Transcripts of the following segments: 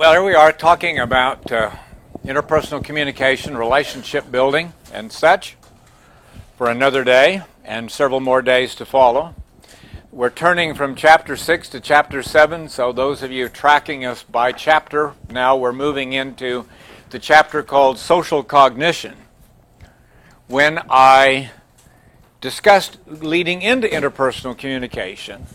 Well, here we are talking about interpersonal communication, relationship building, and such for another day and several more days to follow. We're turning from chapter 6 to chapter 7, so those of you tracking us by chapter, now we're moving into the chapter called Social Cognition. When I discussed leading into interpersonal communication,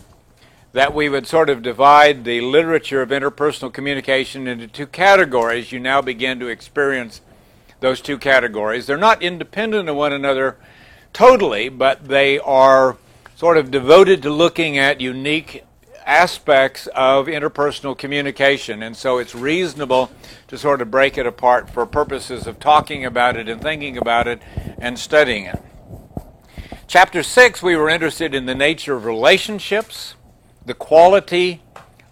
that we would sort of divide the literature of interpersonal communication into two categories. You now begin to experience those two categories. They're not independent of one another totally, but they are sort of devoted to looking at unique aspects of interpersonal communication. And so it's reasonable to sort of break it apart for purposes of talking about it and thinking about it and studying it. Chapter 6, we were interested in the nature of relationships, the quality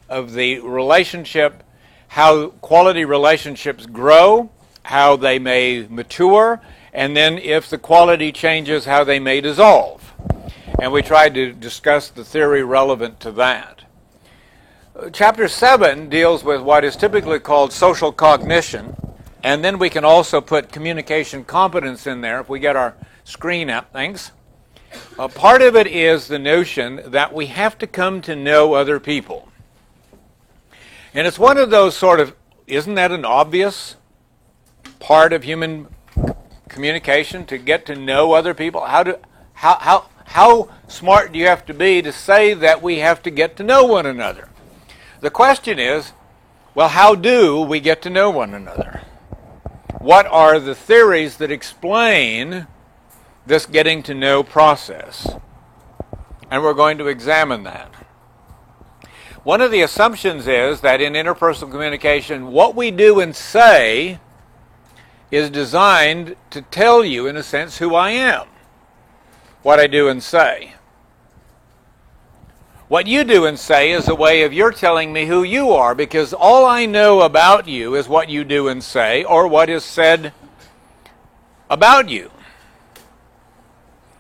of the relationship, how quality relationships grow, how they may mature, and then if the quality changes, how they may dissolve. And we tried to discuss the theory relevant to that. Chapter 7 deals with what is typically called social cognition, and then we can also put communication competence in there if we get our screen up. Thanks. Part of it is the notion that we have to come to know other people. And it's one of those sort of, isn't that an obvious part of human communication, to get to know other people? How smart do you have to be to say that we have to get to know one another? The question is, well, how do we get to know one another? What are the theories that explain this getting to know process? And we're going to examine that. One of the assumptions is that in interpersonal communication, what we do and say is designed to tell you, in a sense, who I am. What I do and say. What you do and say is a way of your telling me who you are, because all I know about you is what you do and say, or what is said about you.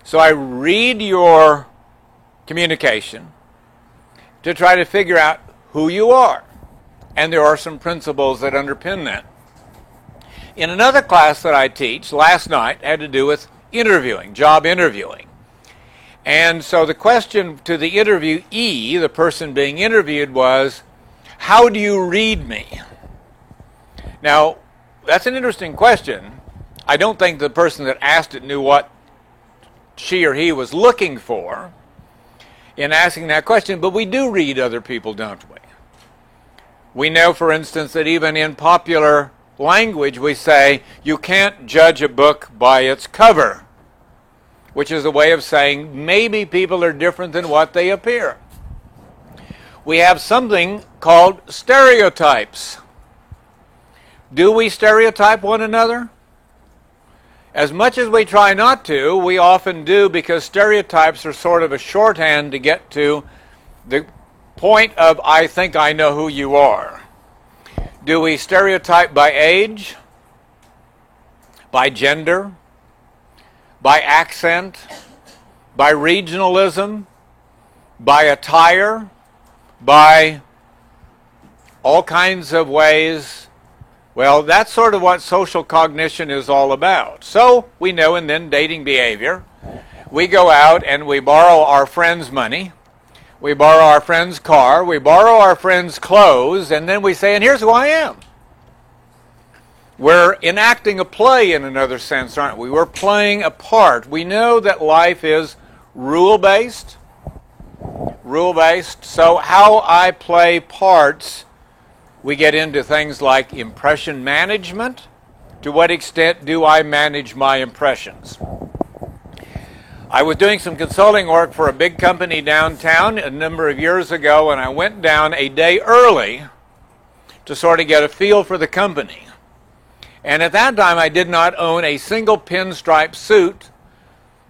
So I read your communication to try to figure out who you are. And there are some principles that underpin that. In another class that I teach last night had to do with interviewing, job interviewing. And so the question to the interviewee, the person being interviewed, was, how do you read me? Now, that's an interesting question. I don't think the person that asked it knew what she or he was looking for in asking that question, but we do read other people, don't we? We know, for instance, that even in popular language we say, you can't judge a book by its cover, which is a way of saying maybe people are different than what they appear. We have something called stereotypes. Do we stereotype one another? As much as we try not to, we often do, because stereotypes are sort of a shorthand to get to the point of, I think I know who you are. Do we stereotype by age, by gender, by accent, by regionalism, by attire, by all kinds of ways? Well, that's sort of what social cognition is all about. So we know, and then dating behavior. We go out and we borrow our friend's money. We borrow our friend's car. We borrow our friend's clothes. And then we say, and here's who I am. We're enacting a play in another sense, aren't we? We're playing a part. We know that life is rule-based. Rule-based. So how I play parts, we get into things like impression management. To what extent do I manage my impressions? I was doing some consulting work for a big company downtown a number of years ago, and I went down a day early to sort of get a feel for the company. And at that time, I did not own a single pinstripe suit,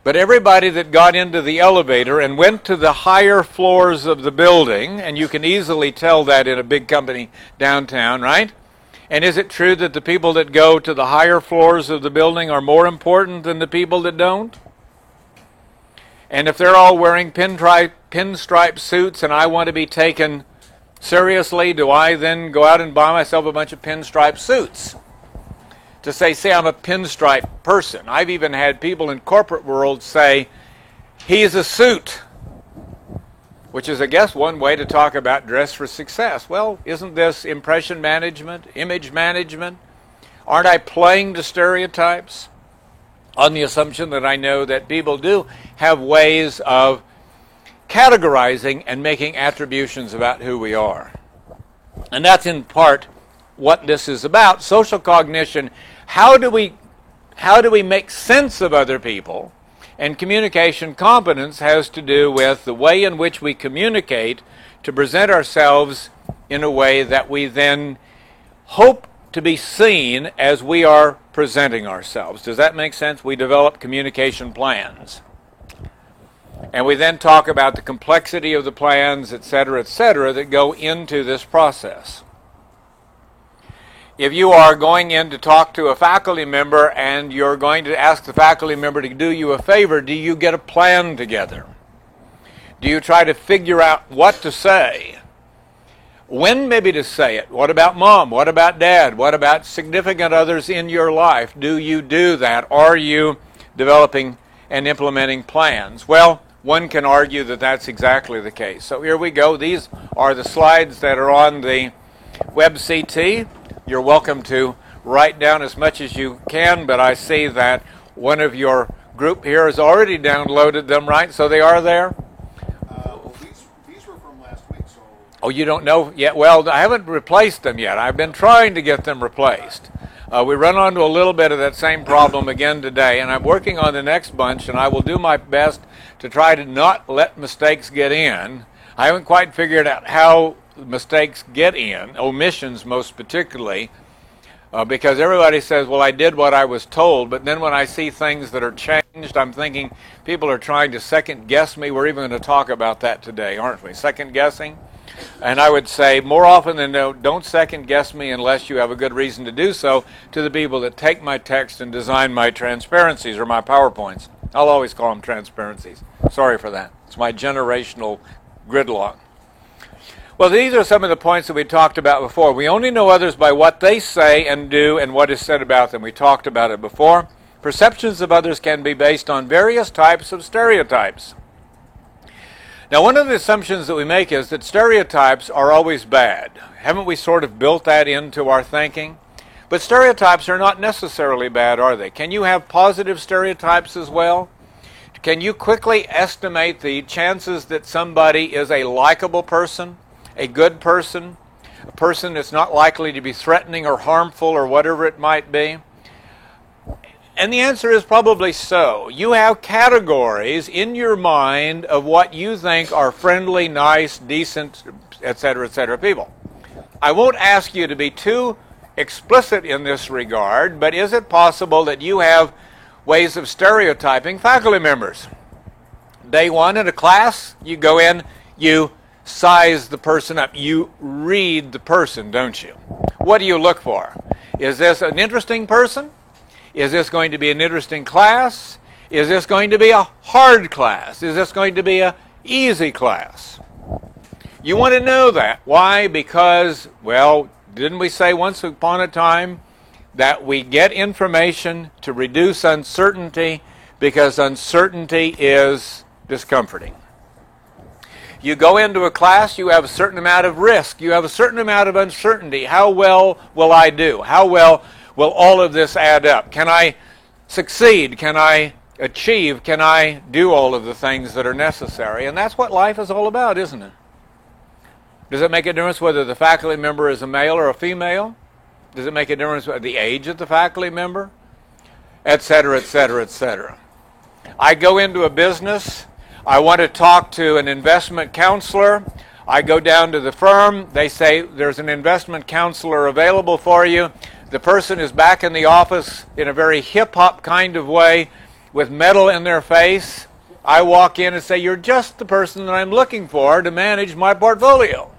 but everybody that got into the elevator and went to the higher floors of the building, and you can easily tell that in a big company downtown, right? And is it true that the people that go to the higher floors of the building are more important than the people that don't? And if they're all wearing pinstripe suits and I want to be taken Seriously, do I then go out and buy myself a bunch of pinstripe suits to say I'm a pinstripe person? I've even had people in corporate world say, he's a suit, which is, I guess, one way to talk about dress for success. Well, isn't this impression management, image management? Aren't I playing to stereotypes on the assumption that I know that people do have ways of categorizing and making attributions about who we are? And that's in part what this is about. Social cognition, how do we make sense of other people? And communication competence has to do with the way in which we communicate to present ourselves in a way that we then hope to be seen as we are presenting ourselves. Does that make sense? We develop communication plans. And we then talk about the complexity of the plans, et cetera, that go into this process. If you are going in to talk to a faculty member and you're going to ask the faculty member to do you a favor, do you get a plan together? Do you try to figure out what to say? When maybe to say it? What about mom? What about dad? What about significant others in your life? Do you do that? Are you developing and implementing plans? Well, one can argue that that's exactly the case. So here we go. These are the slides that are on the WebCT. You're welcome to write down as much as you can, but I see that one of your group here has already downloaded them, right? So they are there? Well, these were from last week, so... Oh, you don't know yet? Well, I haven't replaced them yet. I've been trying to get them replaced. We run onto a little bit of that same problem again today, and I'm working on the next bunch, and I will do my best to try to not let mistakes get in. I haven't quite figured out how mistakes get in, omissions most particularly, because everybody says, well, I did what I was told, but then when I see things that are changed, I'm thinking people are trying to second guess me. We're even going to talk about that today, aren't we? Second guessing? And I would say more often than not, don't second guess me unless you have a good reason to do so to the people that take my text and design my transparencies or my PowerPoints. I'll always call them transparencies. Sorry for that. It's my generational gridlock. Well, these are some of the points that we talked about before. We only know others by what they say and do and what is said about them. We talked about it before. Perceptions of others can be based on various types of stereotypes. Now, one of the assumptions that we make is that stereotypes are always bad. Haven't we sort of built that into our thinking? But stereotypes are not necessarily bad, are they? Can you have positive stereotypes as well? Can you quickly estimate the chances that somebody is a likable person, a good person, a person that's not likely to be threatening or harmful or whatever it might be? And the answer is probably so. You have categories in your mind of what you think are friendly, nice, decent, etc. people. I won't ask you to be too explicit in this regard, but is it possible that you have ways of stereotyping faculty members? Day one in a class, you go in, you size the person up. You read the person, don't you? What do you look for? Is this an interesting person? Is this going to be an interesting class? Is this going to be a hard class? Is this going to be an easy class? You want to know that. Why? Because, well, didn't we say once upon a time that we get information to reduce uncertainty because uncertainty is discomforting? You go into a class, you have a certain amount of risk. You have a certain amount of uncertainty. How well will I do? How well will all of this add up? Can I succeed? Can I achieve? Can I do all of the things that are necessary? And that's what life is all about, isn't it? Does it make a difference whether the faculty member is a male or a female? Does it make a difference with the age of the faculty member? Etc. I go into a business. I want to talk to an investment counselor. I go down to the firm. They say there's an investment counselor available for you. The person is back in the office in a very hip-hop kind of way with metal in their face. I walk in and say, you're just the person that I'm looking for to manage my portfolio.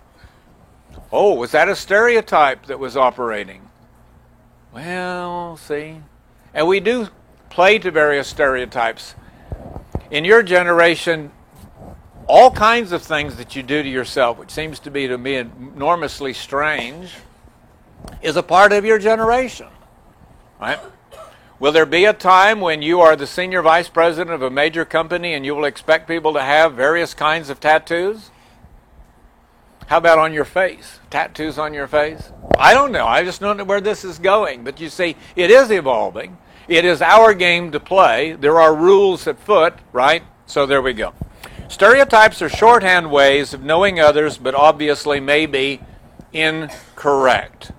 Oh, was that a stereotype that was operating? Well, see. And we do play to various stereotypes. In your generation, all kinds of things that you do to yourself, which seems to me enormously strange, is a part of your generation, right? Will there be a time when you are the senior vice president of a major company and you will expect people to have various kinds of tattoos? How about on your face? Tattoos on your face? I don't know. I just don't know where this is going. But you see, it is evolving. It is our game to play. There are rules afoot, right? So there we go. Stereotypes are shorthand ways of knowing others, but obviously may be incorrect.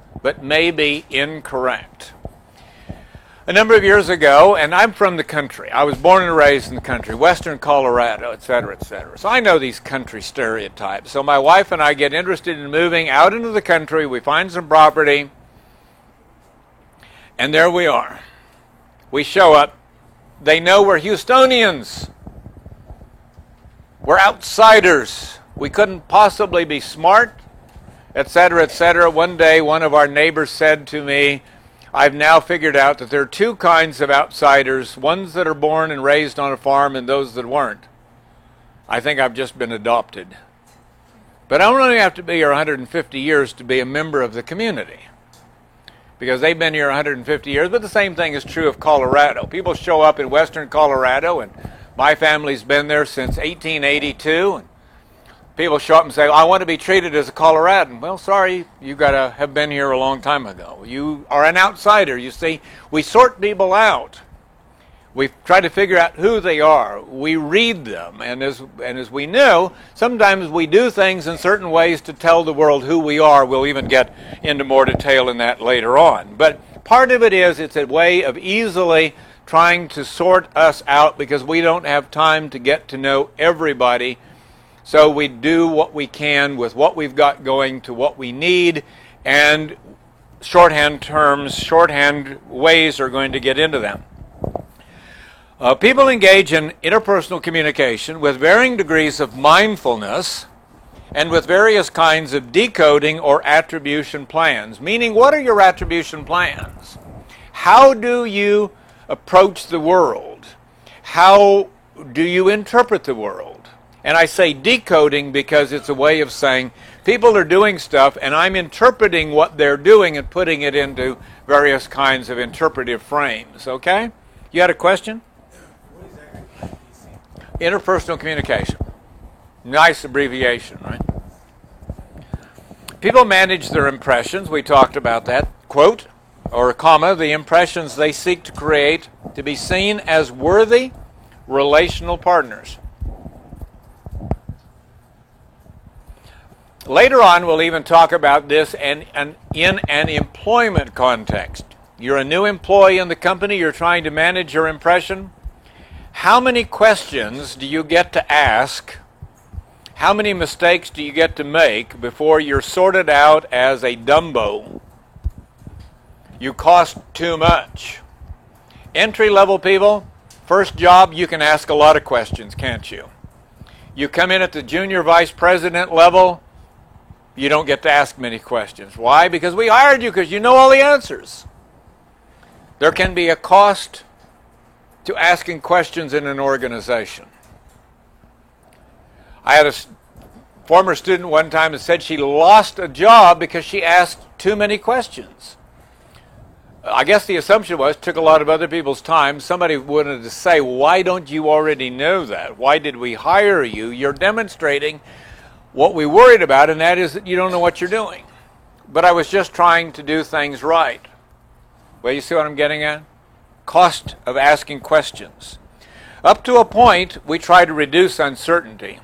A number of years ago, and I'm from the country. I was born and raised in the country, western Colorado, et cetera, et cetera. So I know these country stereotypes. So my wife and I get interested in moving out into the country. We find some property, and there we are. We show up. They know we're Houstonians. We're outsiders. We couldn't possibly be smart, et cetera, et cetera. One day, one of our neighbors said to me, I've now figured out that there are two kinds of outsiders, ones that are born and raised on a farm and those that weren't. I think I've just been adopted. But I don't only have to be here 150 years to be a member of the community, because they've been here 150 years, but the same thing is true of Colorado. People show up in western Colorado, and my family's been there since 1882, and people show up and say, I want to be treated as a Coloradan. Well, sorry, you got to have been here a long time ago. You are an outsider. You see, we sort people out. We try to figure out who they are. We read them. And as we know, sometimes we do things in certain ways to tell the world who we are. We'll even get into more detail in that later on. But part of it is it's a way of easily trying to sort us out because we don't have time to get to know everybody. So we do what we can with what we've got going to what we need, and shorthand terms, shorthand ways are going to get into them. People engage in interpersonal communication with varying degrees of mindfulness and with various kinds of decoding or attribution plans. Meaning, what are your attribution plans? How do you approach the world? How do you interpret the world? And I say decoding because it's a way of saying people are doing stuff and I'm interpreting what they're doing and putting it into various kinds of interpretive frames. Okay? You had a question? What exactly is IPC? Interpersonal communication. Nice abbreviation, right? People manage their impressions. We talked about that. Quote, or comma, the impressions they seek to create to be seen as worthy relational partners. Later on, we'll even talk about this in an employment context. You're a new employee in the company. You're trying to manage your impression. How many questions do you get to ask? How many mistakes do you get to make before you're sorted out as a Dumbo? You cost too much. Entry-level people, first job, you can ask a lot of questions, can't you? You come in at the junior vice president level, you don't get to ask many questions. Why? Because we hired you because you know all the answers. There can be a cost to asking questions in an organization. I had a former student one time that said she lost a job because she asked too many questions. I guess the assumption was it took a lot of other people's time. Somebody wanted to say, why don't you already know that? Why did we hire you? You're demonstrating what we worried about, and that is that you don't know what you're doing. But I was just trying to do things right. Well, you see what I'm getting at? Cost of asking questions. Up to a point, we try to reduce uncertainty.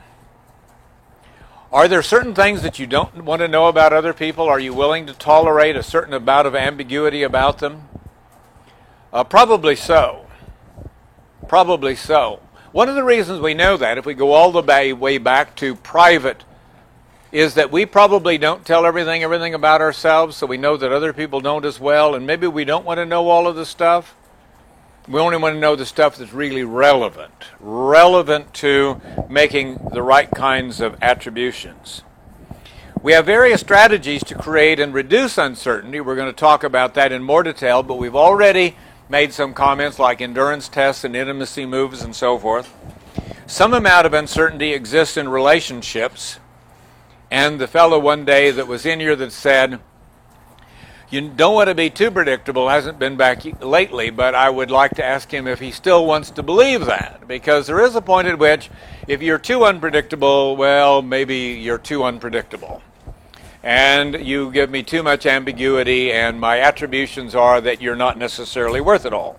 Are there certain things that you don't want to know about other people? Are you willing to tolerate a certain amount of ambiguity about them? Probably so. Probably so. One of the reasons we know that, if we go all the way back to private, is that we probably don't tell everything about ourselves, so we know that other people don't as well, and maybe we don't want to know all of the stuff. We only want to know the stuff that's really relevant to making the right kinds of attributions. We have various strategies to create and reduce uncertainty. We're going to talk about that in more detail, but we've already made some comments like endurance tests and intimacy moves and so forth. some amount of uncertainty exists in relationships. And the fellow one day that was in here that said, you don't want to be too predictable, hasn't been back lately, but I would like to ask him if he still wants to believe that. Because there is a point at which, if you're too unpredictable, well, maybe you're too unpredictable. And you give me too much ambiguity, and my attributions are that you're not necessarily worth it all.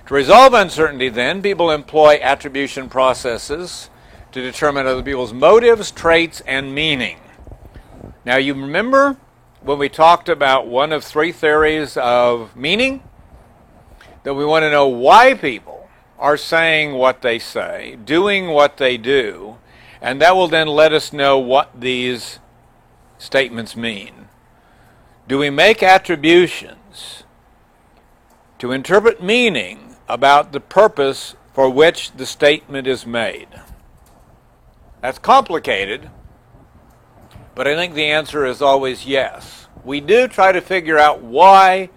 To resolve uncertainty, then, people employ attribution processes to determine other people's motives, traits, and meaning. Now, you remember when we talked about one of three theories of meaning? That we want to know why people are saying what they say, doing what they do, and that will then let us know what these statements mean. Do we make attributions to interpret meaning about the purpose for which the statement is made? That's complicated, but I think the answer is always yes. We do try to figure out why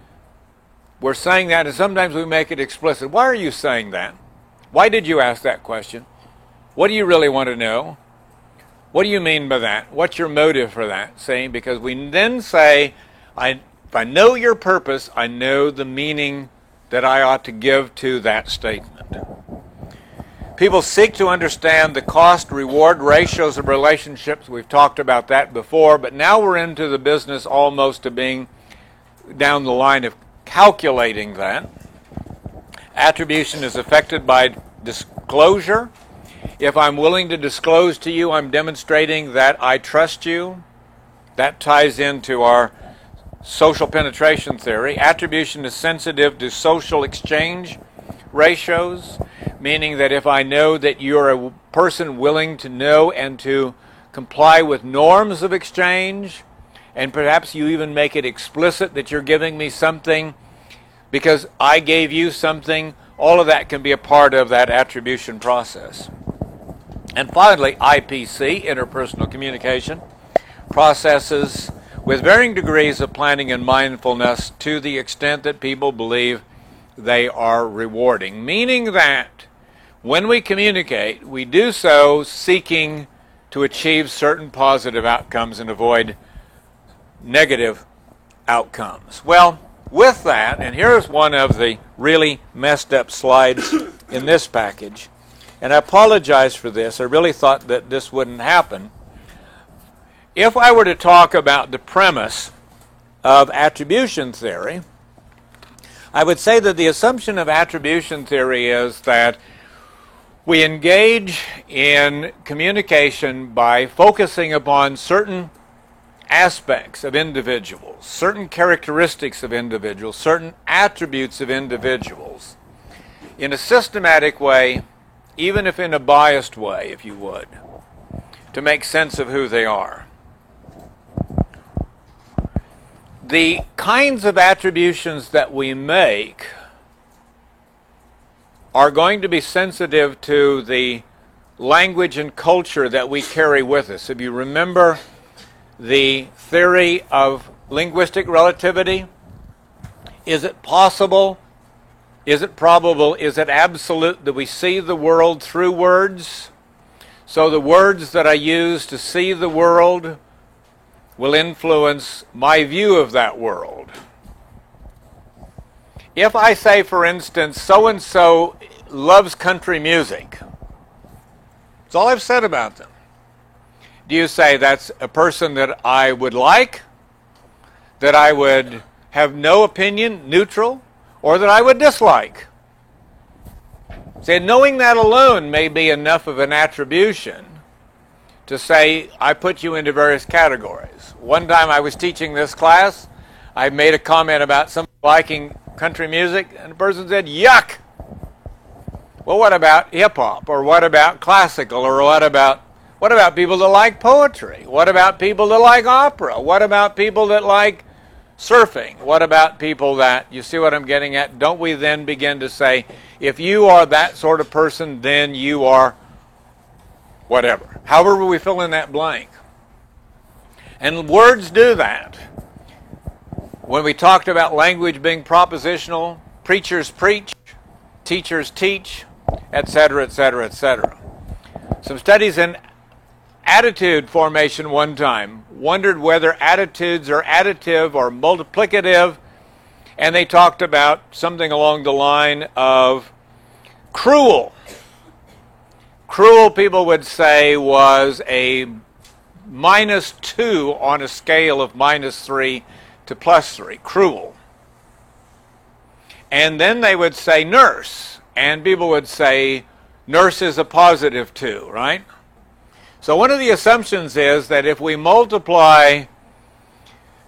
we're saying that, and sometimes we make it explicit. Why are you saying that? Why did you ask that question? What do you really want to know? What do you mean by that? What's your motive for that? See, because we then say, if I know your purpose, I know the meaning that I ought to give to that statement. People seek to understand the cost-reward ratios of relationships. We've talked about that before, but now we're into the business almost of being down the line of calculating that. Attribution is affected by disclosure. If I'm willing to disclose to you, I'm demonstrating that I trust you. That ties into our social penetration theory. Attribution is sensitive to social exchange ratios, meaning that if I know that you're a person willing to know and to comply with norms of exchange, and perhaps you even make it explicit that you're giving me something because I gave you something, all of that can be a part of that attribution process. And finally, IPC, interpersonal communication, processes with varying degrees of planning and mindfulness to the extent that people believe they are rewarding, meaning that when we communicate, we do so seeking to achieve certain positive outcomes and avoid negative outcomes. Well, with that, and here's one of the really messed up slides in this package, and I apologize for this. I really thought that this wouldn't happen. If I were to talk about the premise of attribution theory, I would say that the assumption of attribution theory is that we engage in communication by focusing upon certain aspects of individuals, certain characteristics of individuals, certain attributes of individuals, in a systematic way, even if in a biased way, if you would, to make sense of who they are. The kinds of attributions that we make are going to be sensitive to the language and culture that we carry with us. If you remember the theory of linguistic relativity, is it possible, is it probable, is it absolute that we see the world through words? So the words that I use to see the world will influence my view of that world. If I say, for instance, so-and-so loves country music, that's all I've said about them. Do you say that's a person that I would like, that I would have no opinion, neutral, or that I would dislike? Say, knowing that alone may be enough of an attribution to say, I put you into various categories. One time I was teaching this class, I made a comment about somebody liking country music, and the person said, yuck! Well, what about hip-hop, or what about classical, or what about people that like poetry? What about people that like opera? What about people that like surfing? What about people that, you see what I'm getting at? Don't we then begin to say, if you are that sort of person, then you are whatever. However we fill in that blank. And words do that. When we talked about language being propositional, preachers preach, teachers teach, etc., etc., etc. some studies in attitude formation one time, wondered whether attitudes are additive or multiplicative, and they talked about something along the line of cruel. Cruel, people would say, was a -2 on a scale of -3 to +3. Cruel. And then they would say nurse, and people would say nurse is a +2, right? So one of the assumptions is that if we multiply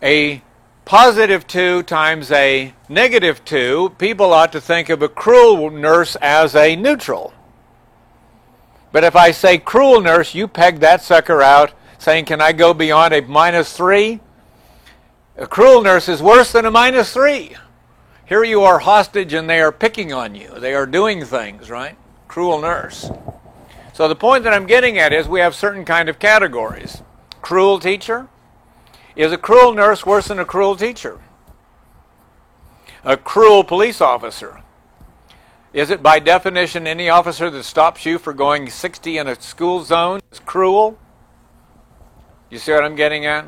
a +2 times a -2, people ought to think of a cruel nurse as a neutral. But if I say cruel nurse, you peg that sucker out, saying, can I go beyond a -3? A cruel nurse is worse than a -3. Here you are hostage and they are picking on you. They are doing things, right? Cruel nurse. So the point that I'm getting at is we have certain kind of categories. Cruel teacher. Is a cruel nurse worse than a cruel teacher? A cruel police officer. Is it by definition any officer that stops you for going 60 in a school zone is cruel? You see what I'm getting at?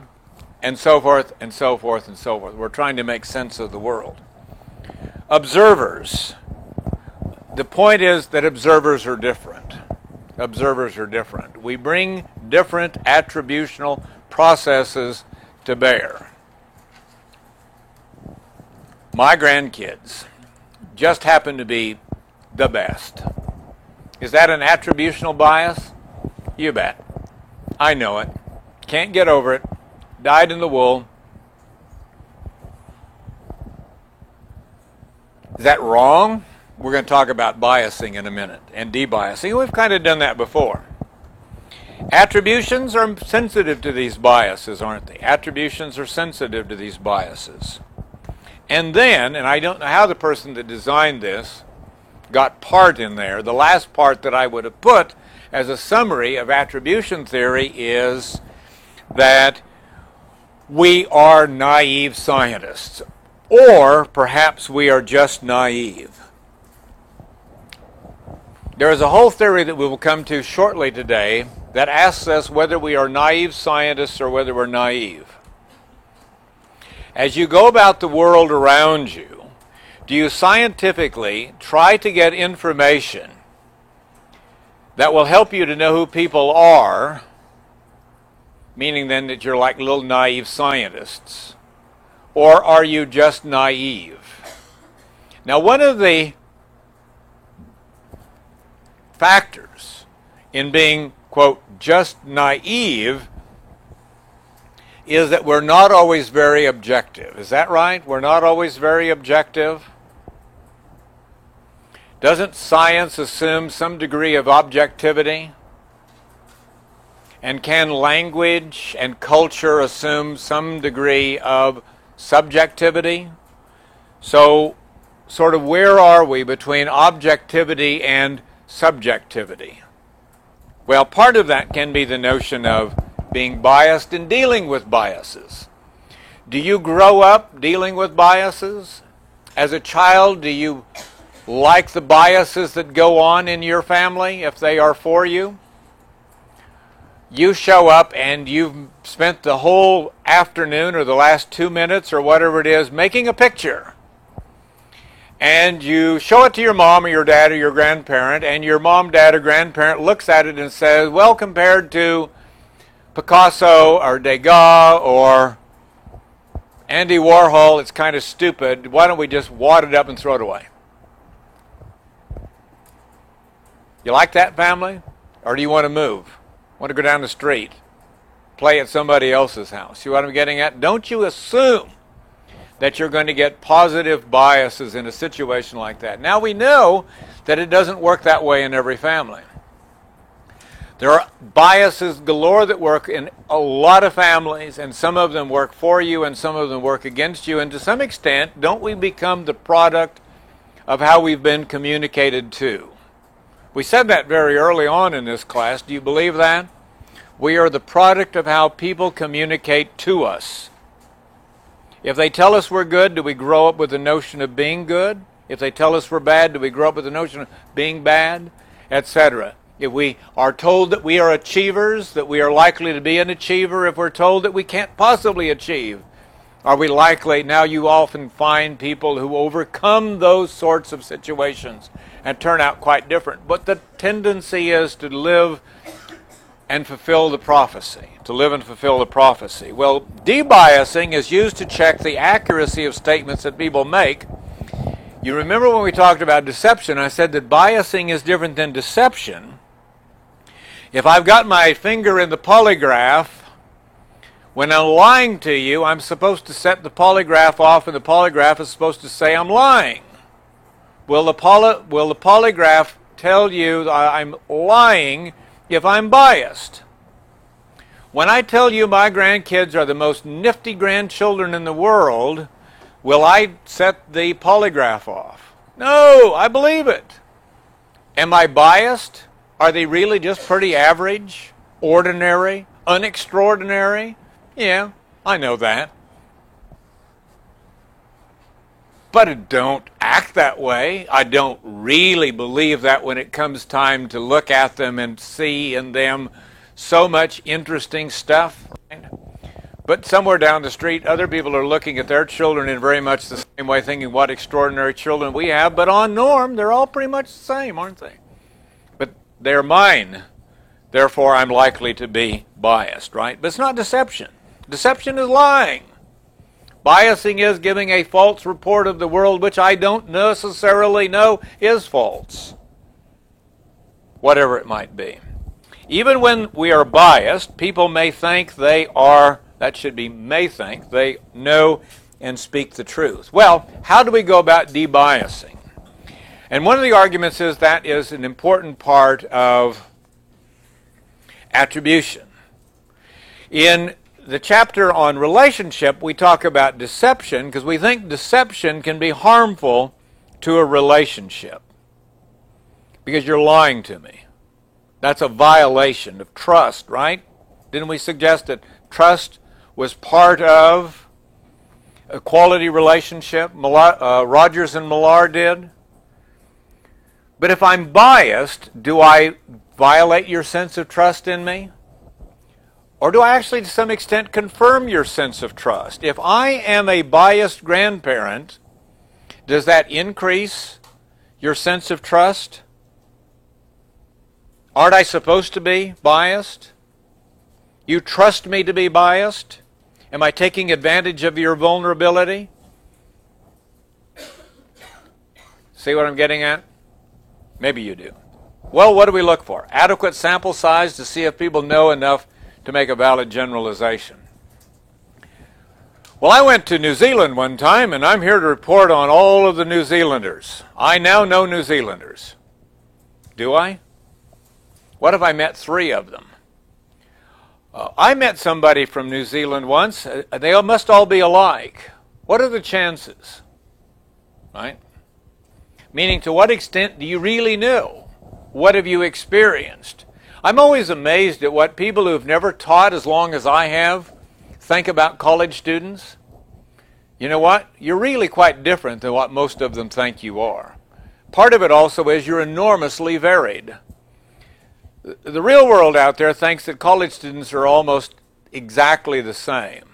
And so forth, and so forth, and so forth. We're trying to make sense of the world. Observers. The point is that observers are different. Observers are different. We bring different attributional processes to bear. My grandkids just happen to be the best. Is that an attributional bias? You bet. I know it. Can't get over it. Dyed in the wool. Is that wrong? We're going to talk about biasing in a minute and debiasing. We've kind of done that before. Attributions are sensitive to these biases, aren't they? Attributions are sensitive to these biases. And then, and I don't know how the person that designed this got part in there, the last part that I would have put as a summary of attribution theory is that we are naive scientists, or perhaps we are just naive. There is a whole theory that we will come to shortly today that asks us whether we are naive scientists or whether we're naive. As you go about the world around you, do you scientifically try to get information that will help you to know who people are, meaning then that you're like little naive scientists, or are you just naive? Now, one of the factors in being, quote, just naive is that we're not always very objective. Is that right? We're not always very objective? Doesn't science assume some degree of objectivity? And can language and culture assume some degree of subjectivity? So, sort of where are we between objectivity and subjectivity? Well, part of that can be the notion of being biased and dealing with biases. Do you grow up dealing with biases? As a child, do you like the biases that go on in your family if they are for you? You show up and you've spent the whole afternoon or the last 2 minutes or whatever it is making a picture. And you show it to your mom or your dad or your grandparent, and your mom, dad, or grandparent looks at it and says, well, compared to Picasso or Degas or Andy Warhol, it's kind of stupid. Why don't we just wad it up and throw it away? You like that family? Or do you want to move? Want to go down the street? Play at somebody else's house? See what I'm getting at? Don't you assume that you're going to get positive biases in a situation like that. Now we know that it doesn't work that way in every family. There are biases galore that work in a lot of families, and some of them work for you and some of them work against you, and to some extent, don't we become the product of how we've been communicated to? We said that very early on in this class. Do you believe that? We are the product of how people communicate to us. If they tell us we're good, do we grow up with the notion of being good? If they tell us we're bad, do we grow up with the notion of being bad? Etc. If we are told that we are achievers, that we are likely to be an achiever, if we're told that we can't possibly achieve, are we likely? Now you often find people who overcome those sorts of situations and turn out quite different. But the tendency is to live and fulfill the prophecy. To live and fulfill the prophecy. Well, debiasing is used to check the accuracy of statements that people make. You remember when we talked about deception, I said that biasing is different than deception. If I've got my finger in the polygraph, when I'm lying to you, I'm supposed to set the polygraph off, and the polygraph is supposed to say I'm lying. Will the polygraph tell you that I'm lying if I'm biased? When I tell you my grandkids are the most nifty grandchildren in the world, will I set the polygraph off? No, I believe it. Am I biased? Are they really just pretty average, ordinary, unextraordinary? Yeah, I know that. But I don't act that way. I don't really believe that when it comes time to look at them and see in them so much interesting stuff. Right? But somewhere down the street, other people are looking at their children in very much the same way, thinking what extraordinary children we have. But on norm, they're all pretty much the same, aren't they? But they're mine. Therefore, I'm likely to be biased, right? But it's not deception. Deception is lying. Biasing is giving a false report of the world which I don't necessarily know is false. Whatever it might be. Even when we are biased, people may think they are, that should be may think, they know and speak the truth. Well, how do we go about debiasing? And one of the arguments is that is an important part of attribution. In the chapter on relationship, we talk about deception because we think deception can be harmful to a relationship because you're lying to me. That's a violation of trust, right? Didn't we suggest that trust was part of a quality relationship? Rogers and Millar did. But if I'm biased, do I violate your sense of trust in me? Or do I actually, to some extent, confirm your sense of trust? If I am a biased grandparent, does that increase your sense of trust? Aren't I supposed to be biased? You trust me to be biased? Am I taking advantage of your vulnerability? See what I'm getting at? Maybe you do. Well, what do we look for? Adequate sample size to see if people know enough to make a valid generalization. Well, I went to New Zealand one time, and I'm here to report on all of the New Zealanders. I now know New Zealanders. Do I? What if I met 3 of them? I met somebody from New Zealand once. They must all be alike. What are the chances? Right? Meaning, to what extent do you really know? What have you experienced? I'm always amazed at what people who've never taught as long as I have think about college students. You know what? You're really quite different than what most of them think you are. Part of it also is you're enormously varied. The real world out there thinks that college students are almost exactly the same.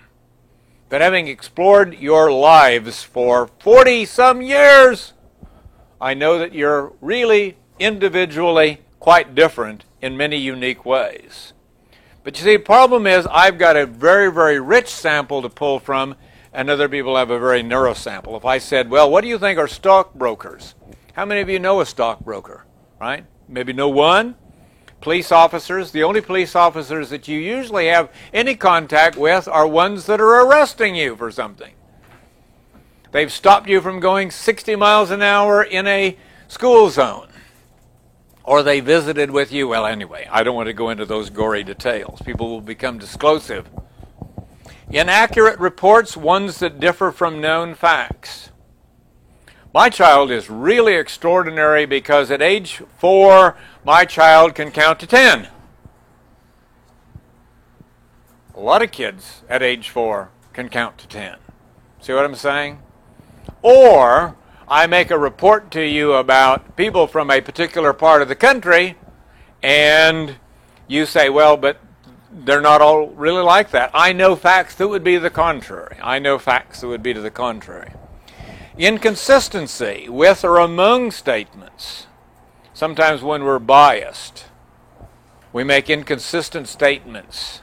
But having explored your lives for 40-some years, I know that you're really individually quite different in many unique ways. But you see, the problem is I've got a very, very rich sample to pull from, and other people have a very narrow sample. If I said, well, what do you think are stockbrokers? How many of you know a stockbroker, right? Maybe know one. Police officers, the only police officers that you usually have any contact with are ones that are arresting you for something. They've stopped you from going 60 miles an hour in a school zone. Or they visited with you. Well, anyway, I don't want to go into those gory details. People will become disclosive. Inaccurate reports, ones that differ from known facts. My child is really extraordinary because at age 4, my child can count to 10. A lot of kids at age 4 can count to 10. See what I'm saying? Or I make a report to you about people from a particular part of the country, And you say, well, but they're not all really like that. I know facts that would be the contrary. I know facts that would be to the contrary. Inconsistency with or among statements. Sometimes when we're biased, we make inconsistent statements.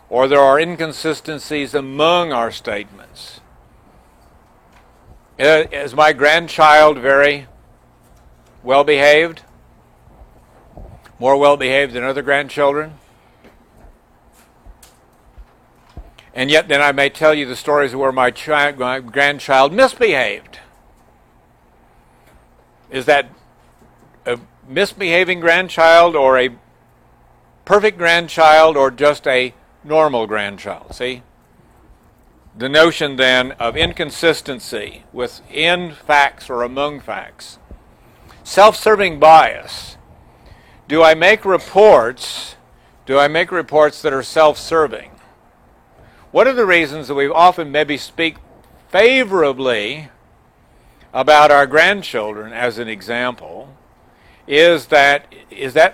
Or there are inconsistencies among our statements. Is my grandchild very well behaved? More well behaved than other grandchildren? And yet then I may tell you the stories where my grandchild misbehaved. Is that a misbehaving grandchild or a perfect grandchild or just a normal grandchild? See? The notion then of inconsistency within facts or among facts. Self-serving bias. Do I make reports that are self-serving? One of the reasons that we often maybe speak favorably about our grandchildren, as an example, is that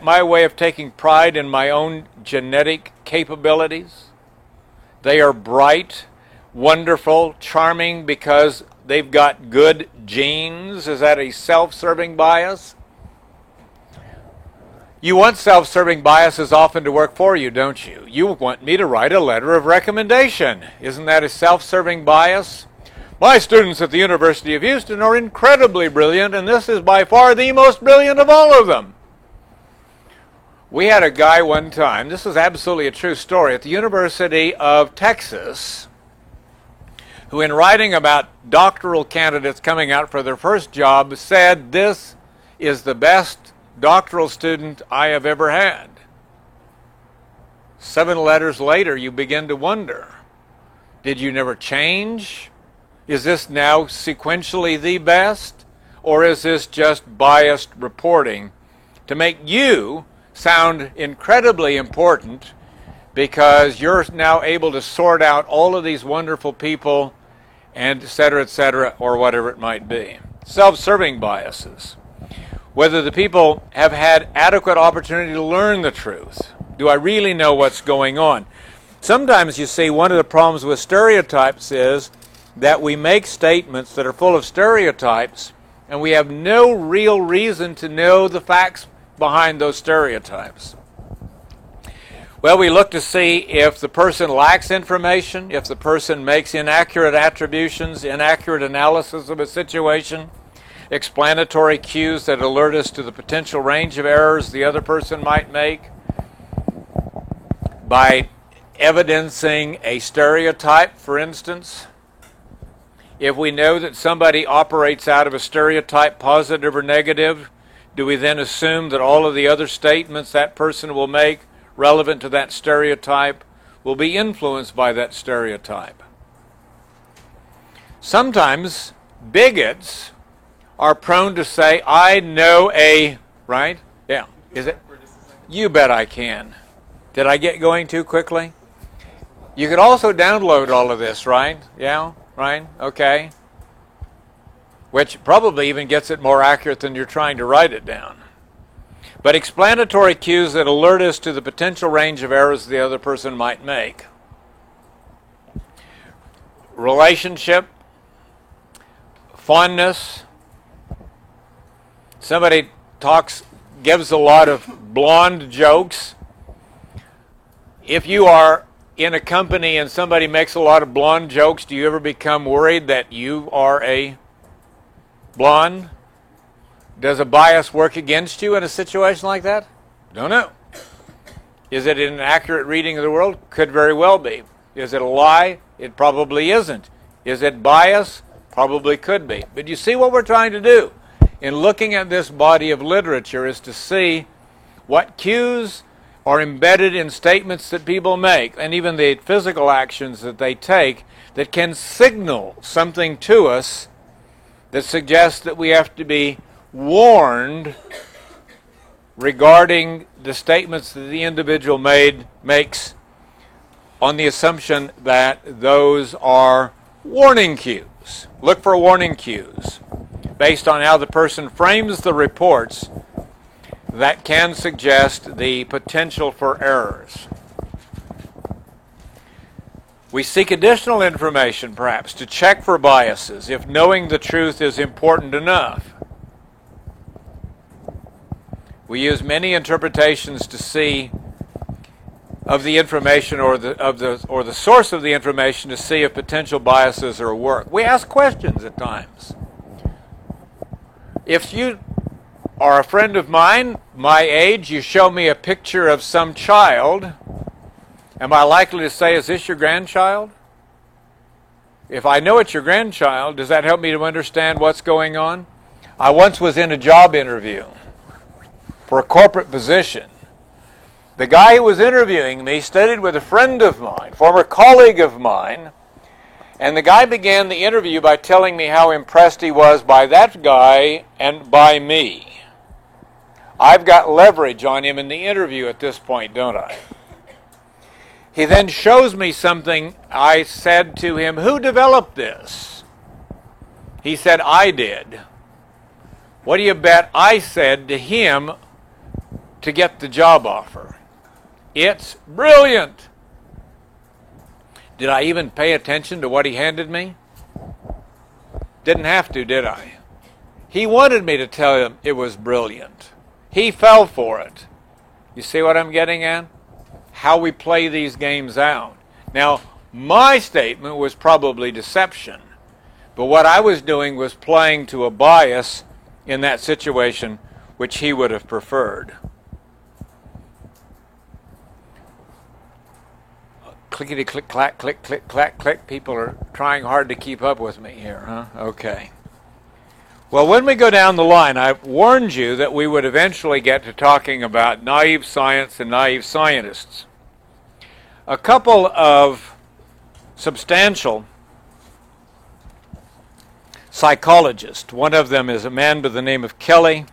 my way of taking pride in my own genetic capabilities? They are bright, wonderful, charming because they've got good genes. Is that a self-serving bias? You want self-serving biases often to work for you, don't you? You want me to write a letter of recommendation. Isn't that a self-serving bias? My students at the University of Houston are incredibly brilliant, and this is by far the most brilliant of all of them. We had a guy one time, this is absolutely a true story, at the University of Texas, who in writing about doctoral candidates coming out for their first job said, "This is the best doctoral student I have ever had." 7 letters later, you begin to wonder, did you never change? Is this now sequentially the best? Or is this just biased reporting to make you sound incredibly important because you're now able to sort out all of these wonderful people and et cetera, or whatever it might be? Self-serving biases. Whether the people have had adequate opportunity to learn the truth. Do I really know what's going on? Sometimes, you see, one of the problems with stereotypes is that we make statements that are full of stereotypes and we have no real reason to know the facts behind those stereotypes. Well, we look to see if the person lacks information, if the person makes inaccurate attributions, inaccurate analysis of a situation, explanatory cues that alert us to the potential range of errors the other person might make, by evidencing a stereotype, for instance. If we know that somebody operates out of a stereotype, positive or negative, do we then assume that all of the other statements that person will make relevant to that stereotype will be influenced by that stereotype? Sometimes bigots are prone to say, I know a, right? Yeah. Is it? You bet I can. Did I get going too quickly? You could also download all of this, right? Yeah, right? Okay. Which probably even gets it more accurate than you're trying to write it down. But explanatory cues that alert us to the potential range of errors the other person might make. Relationship, fondness. Somebody gives a lot of blonde jokes. If you are in a company and somebody makes a lot of blonde jokes, do you ever become worried that you are a blonde? Does a bias work against you in a situation like that? Don't know. Is it an accurate reading of the world? Could very well be. Is it a lie? It probably isn't. Is it bias? Probably could be. But you see what we're trying to do in looking at this body of literature is to see what cues are embedded in statements that people make, and even the physical actions that they take, that can signal something to us that suggests that we have to be warned regarding the statements that the individual makes on the assumption that those are warning cues. Look for warning cues based on how the person frames the reports that can suggest the potential for errors. We seek additional information, perhaps, to check for biases if knowing the truth is important enough. We use many interpretations to see of the information or the source of the information to see if potential biases are at work. We ask questions at times. If you are a friend of mine, my age, you show me a picture of some child, am I likely to say, is this your grandchild? If I know it's your grandchild, does that help me to understand what's going on? I once was in a job interview for a corporate position. The guy who was interviewing me studied with a friend of mine, former colleague of mine, and the guy began the interview by telling me how impressed he was by that guy and by me. I've got leverage on him in the interview at this point, don't I? He then shows me something. I said to him, "Who developed this?" He said, "I did." What do you bet I said to him to get the job offer? "It's brilliant." Did I even pay attention to what he handed me? Didn't have to, did I? He wanted me to tell him it was brilliant. He fell for it. You see what I'm getting at? How we play these games out. Now, my statement was probably deception, but what I was doing was playing to a bias in that situation which he would have preferred. Clickety click clack click click clack click. People are trying hard to keep up with me here, huh? Okay. Well, when we go down the line, I warned you that we would eventually get to talking about naive science and naive scientists. A couple of substantial psychologists, one of them is a man by the name of Kelly,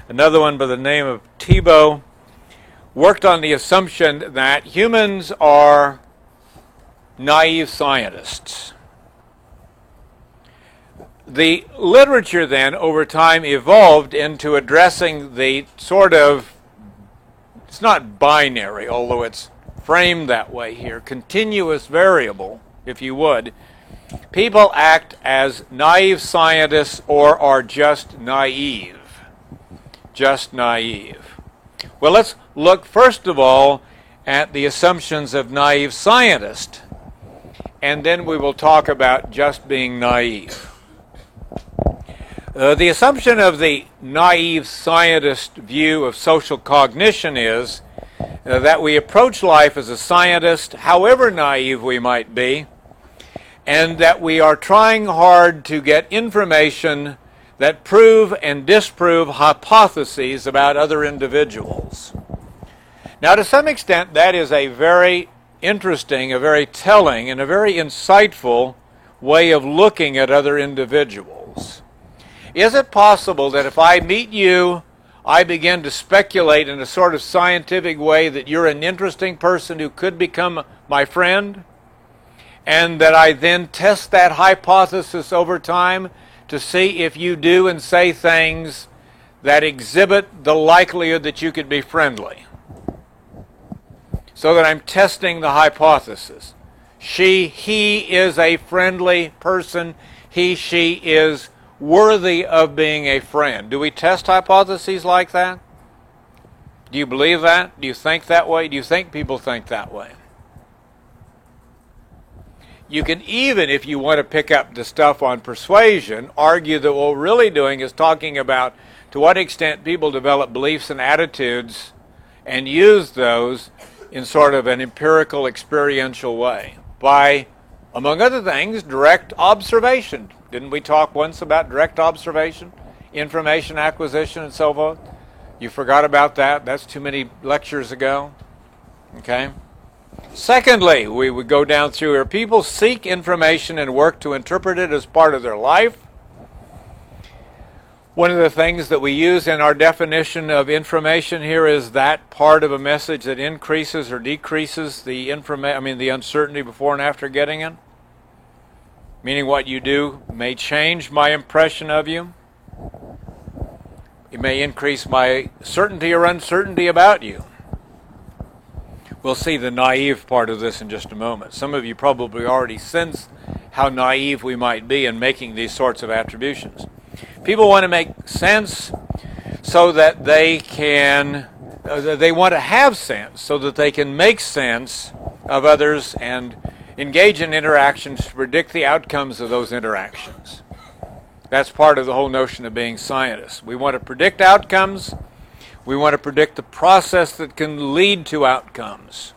another one by the name of Thibault, worked on the assumption that humans are naive scientists. The literature then, over time, evolved into addressing the sort of, it's not binary, although it's framed that way here, continuous variable, if you would. People act as naive scientists or are just naive. Just naive. Well, let's look first of all at the assumptions of naive scientists, and then we will talk about just being naive. The assumption of the naive scientist view of social cognition is that we approach life as a scientist, however naive we might be, and that we are trying hard to get information that prove and disprove hypotheses about other individuals. Now, to some extent, that is a very interesting, a very telling, and a very insightful way of looking at other individuals. Is it possible that if I meet you, I begin to speculate in a sort of scientific way that you're an interesting person who could become my friend, and that I then test that hypothesis over time to see if you do and say things that exhibit the likelihood that you could be friendly? So that I'm testing the hypothesis. He is a friendly person. She is worthy of being a friend. Do we test hypotheses like that? Do you believe that? Do you think that way? Do you think people think that way? You can even, if you want to pick up the stuff on persuasion, argue that what we're really doing is talking about to what extent people develop beliefs and attitudes and use those in sort of an empirical, experiential way by, among other things, direct observation. Didn't we talk once about direct observation, information acquisition, and so forth? You forgot about that? That's too many lectures ago. Okay? Secondly, we would go down through here. People seek information and work to interpret it as part of their life. One of the things that we use in our definition of information here is that part of a message that increases or decreases the uncertainty before and after getting it. Meaning what you do may change my impression of you. It may increase my certainty or uncertainty about you. We'll see the naive part of this in just a moment. Some of you probably already sense how naive we might be in making these sorts of attributions. People want to make sense so that they want to have sense so that they can make sense of others and engage in interactions to predict the outcomes of those interactions. That's part of the whole notion of being scientists. We want to predict outcomes. We want to predict the process that can lead to outcomes.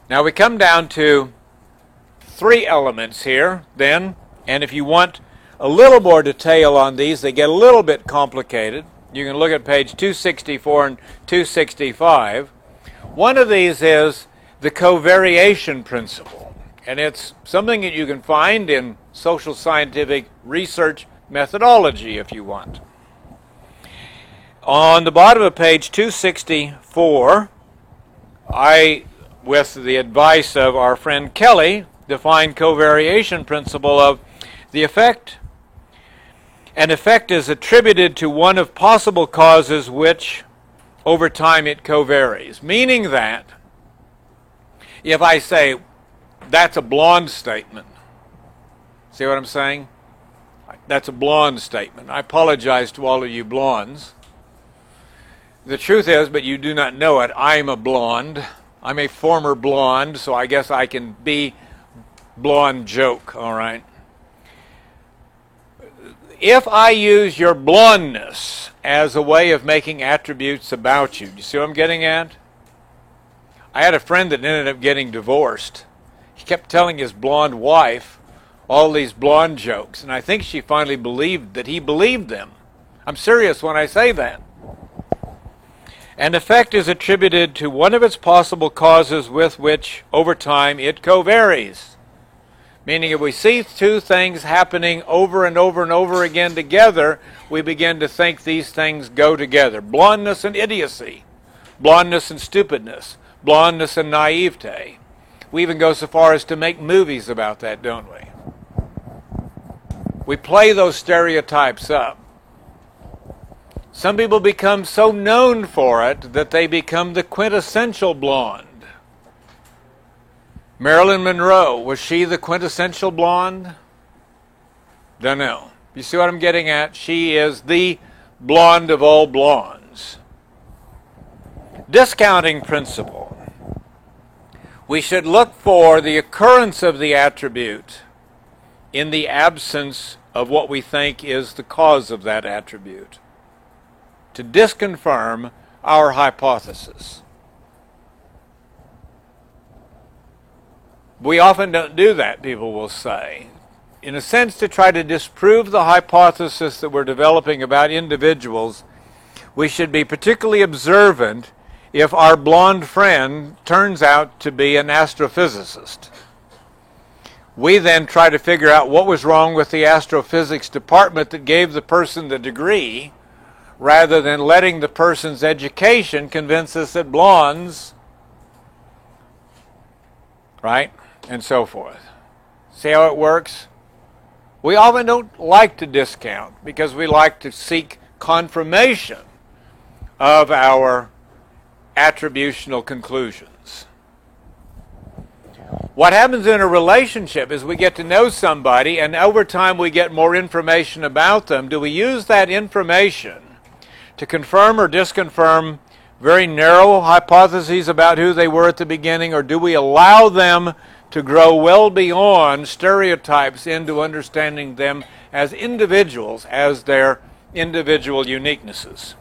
Now we come down to 3 elements here then, and if you want a little more detail on these, they get a little bit complicated. You can look at page 264 and 265. One of these is the covariation principle, and it's something that you can find in social scientific research methodology if you want. On the bottom of page 264, I, with the advice of our friend Kelly, defined covariation principle of the effect. An effect is attributed to one of possible causes which, over time, it covaries. Meaning that, if I say, that's a blonde statement, see what I'm saying? That's a blonde statement. I apologize to all of you blondes. The truth is, but you do not know it, I'm a blonde. I'm a former blonde, so I guess I can be blonde joke, all right? If I use your blondness as a way of making attributes about you, do you see what I'm getting at? I had a friend that ended up getting divorced. He kept telling his blonde wife all these blonde jokes, and I think she finally believed that he believed them. I'm serious when I say that. An effect is attributed to one of its possible causes with which, over time, it covaries. Meaning if we see 2 things happening over and over and over again together, we begin to think these things go together. Blondness and idiocy. Blondness and stupidness. Blondness and naivete. We even go so far as to make movies about that, don't we? We play those stereotypes up. Some people become so known for it that they become the quintessential blonde. Marilyn Monroe, was she the quintessential blonde? Don't know. You see what I'm getting at? She is the blonde of all blondes. Discounting principle. We should look for the occurrence of the attribute in the absence of what we think is the cause of that attribute, to disconfirm our hypothesis. We often don't do that, people will say. In a sense, to try to disprove the hypothesis that we're developing about individuals, we should be particularly observant if our blonde friend turns out to be an astrophysicist. We then try to figure out what was wrong with the astrophysics department that gave the person the degree, rather than letting the person's education convince us that blondes, right, and so forth. See how it works? We often don't like to discount because we like to seek confirmation of our attributional conclusions. What happens in a relationship is we get to know somebody, and over time we get more information about them. Do we use that information to confirm or disconfirm very narrow hypotheses about who they were at the beginning, or do we allow them to grow well beyond stereotypes into understanding them as individuals, as their individual uniquenesses?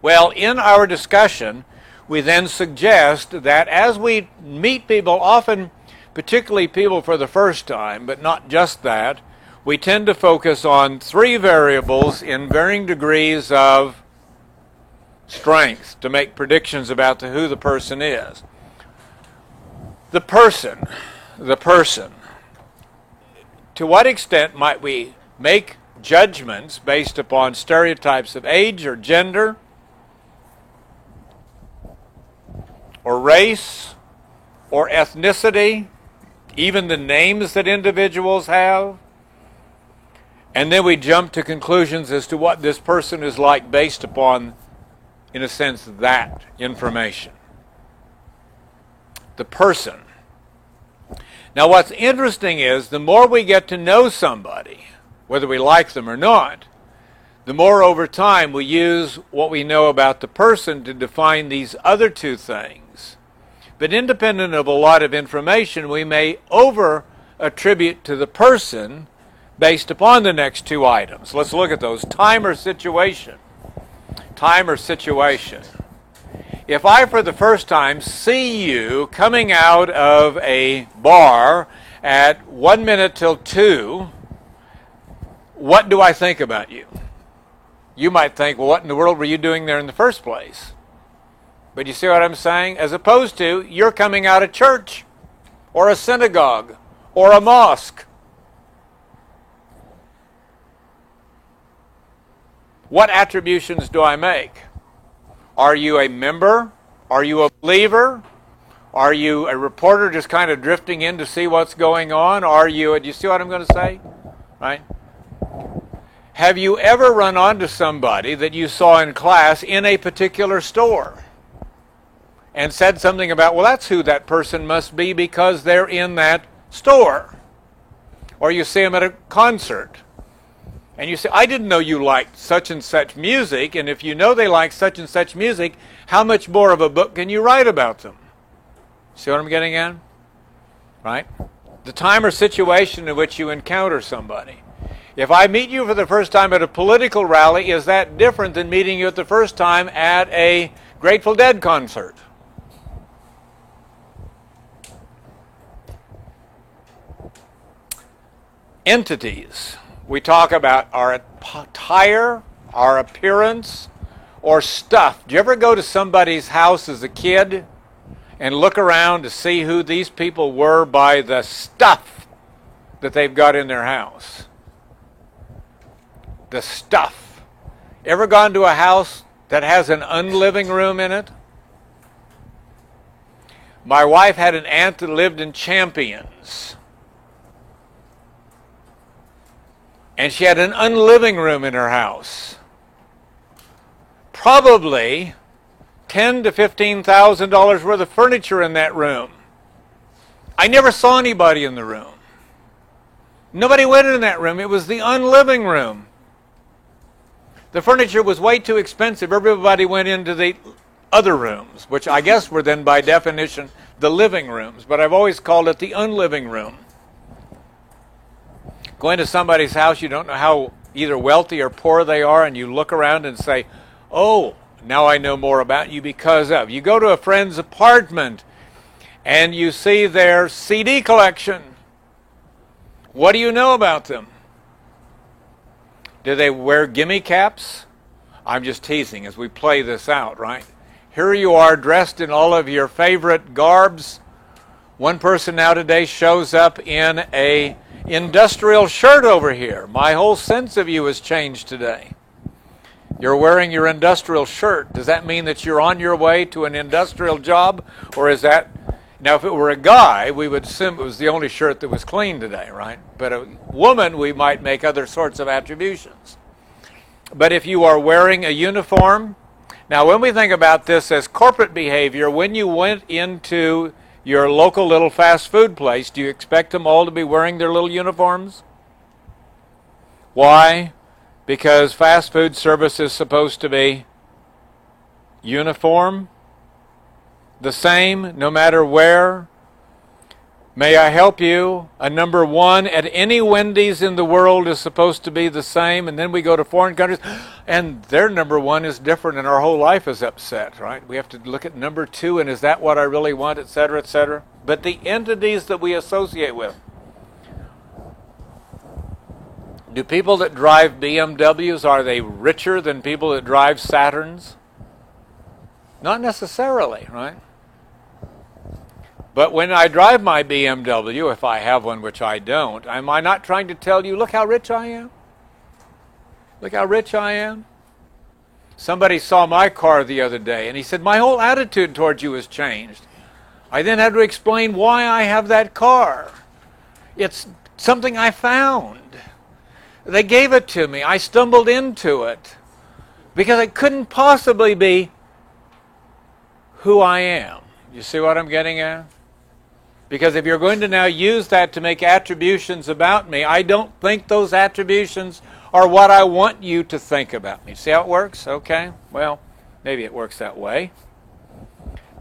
Well, in our discussion, we then suggest that as we meet people, often particularly people for the first time, but not just that, we tend to focus on 3 variables in varying degrees of strength to make predictions about who the person is. The person. To what extent might we make judgments based upon stereotypes of age or gender, or race, or ethnicity, even the names that individuals have? And then we jump to conclusions as to what this person is like based upon, in a sense, that information. The person. Now what's interesting is the more we get to know somebody, whether we like them or not, the more over time we use what we know about the person to define these other two things. But independent of a lot of information, we may over-attribute to the person based upon the next two items. Let's look at those. Time or situation. Time or situation. If I, for the first time, see you coming out of a bar at 1 minute till 2, what do I think about you? You might think, well, what in the world were you doing there in the first place? But you see what I'm saying? As opposed to, you're coming out of church, or a synagogue, or a mosque. What attributions do I make? Are you a member? Are you a believer? Are you a reporter just kind of drifting in to see what's going on? Are you, do you see what I'm going to say? Right? Have you ever run onto somebody that you saw in class in a particular store and said something about, well, that's who that person must be because they're in that store? Or you see them at a concert and you say, I didn't know you liked such and such music, and if you know they like such and such music, how much more of a book can you write about them? See what I'm getting at? Right? The time or situation in which you encounter somebody. If I meet you for the first time at a political rally, is that different than meeting you at the first time at a Grateful Dead concert? Entities. We talk about our attire, our appearance, or stuff. Do you ever go to somebody's house as a kid and look around to see who these people were by the stuff that they've got in their house? The stuff. Ever gone to a house that has an unliving room in it? My wife had an aunt that lived in Champions. And she had an unliving room in her house. Probably $10,000 to $15,000 worth of furniture in that room. I never saw anybody in the room. Nobody went in that room. It was the unliving room. The furniture was way too expensive. Everybody went into the other rooms, which I guess were then by definition the living rooms. But I've always called it the unliving room. Go into somebody's house, you don't know how either wealthy or poor they are, and you look around and say, oh, now I know more about you because of. You go to a friend's apartment and you see their CD collection. What do you know about them? Do they wear gimme caps? I'm just teasing as we play this out, right? Here you are dressed in all of your favorite garbs. One person now today shows up in a industrial shirt over here. My whole sense of you has changed today. You're wearing your industrial shirt. Does that mean that you're on your way to an industrial job? Or is that... Now, if it were a guy, we would assume it was the only shirt that was clean today, right? But a woman, we might make other sorts of attributions. But if you are wearing a uniform... Now, when we think about this as corporate behavior, when you went into your local little fast food place, do you expect them all to be wearing their little uniforms? Why? Because fast food service is supposed to be uniform, the same, no matter where. May I help you? A number one at any Wendy's in the world is supposed to be the same, and then we go to foreign countries, and their number one is different, and our whole life is upset, right? We have to look at number two, and is that what I really want, et cetera, et cetera. But the entities that we associate with. Do people that drive BMWs, are they richer than people that drive Saturns? Not necessarily, right? But when I drive my BMW, if I have one, which I don't, am I not trying to tell you, look how rich I am? Look how rich I am. Somebody saw my car the other day, and he said, my whole attitude towards you has changed. I then had to explain why I have that car. It's something I found. They gave it to me. I stumbled into it because it couldn't possibly be who I am. You see what I'm getting at? Because if you're going to now use that to make attributions about me, I don't think those attributions are what I want you to think about me. See how it works? Okay. Well, maybe it works that way.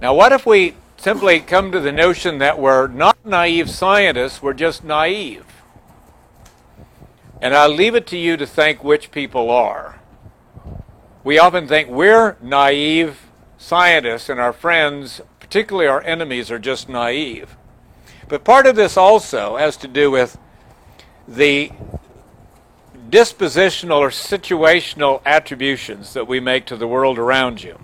Now, what if we simply come to the notion that we're not naive scientists, we're just naive? And I'll leave it to you to think which people are. We often think we're naive scientists and our friends, particularly our enemies, are just naive. But part of this also has to do with the dispositional or situational attributions that we make to the world around you.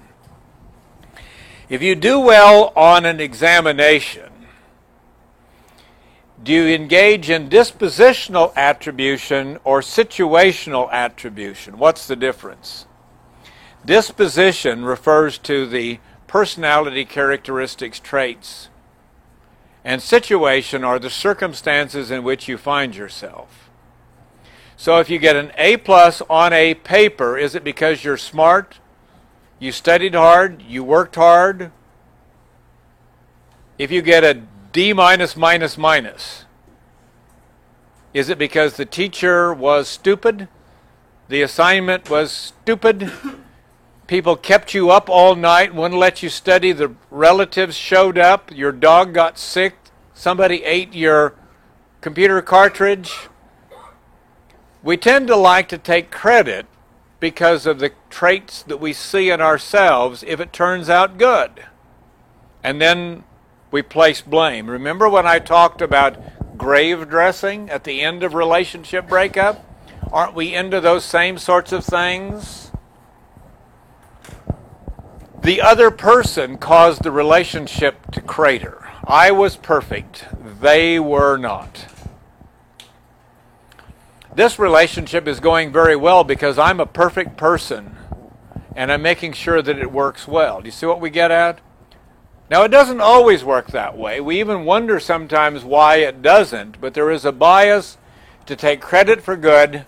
If you do well on an examination, do you engage in dispositional attribution or situational attribution? What's the difference? Disposition refers to the personality characteristics, traits. And situation are the circumstances in which you find yourself. So if you get an A+ on a paper, is it because you're smart, you studied hard, you worked hard? If you get a D-, is it because the teacher was stupid, the assignment was stupid, people kept you up all night, wouldn't let you study, the relatives showed up, your dog got sick, somebody ate your computer cartridge? We tend to like to take credit because of the traits that we see in ourselves if it turns out good. And then we place blame. Remember when I talked about grave dressing at the end of relationship breakup? Aren't we into those same sorts of things? The other person caused the relationship to crater. I was perfect. They were not. This relationship is going very well because I'm a perfect person and I'm making sure that it works well. Do you see what we get at? Now, it doesn't always work that way. We even wonder sometimes why it doesn't, but there is a bias to take credit for good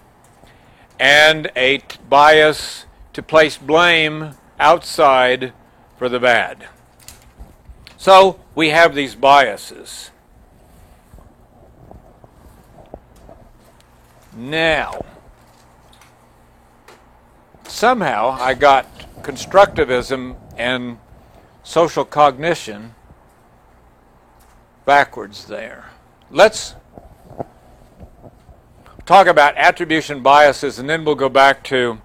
and a bias to place blame outside for the bad. So we have these biases. Now, somehow I got Constructivism and social cognition backwards there. Let's talk about attribution biases and then we'll go back to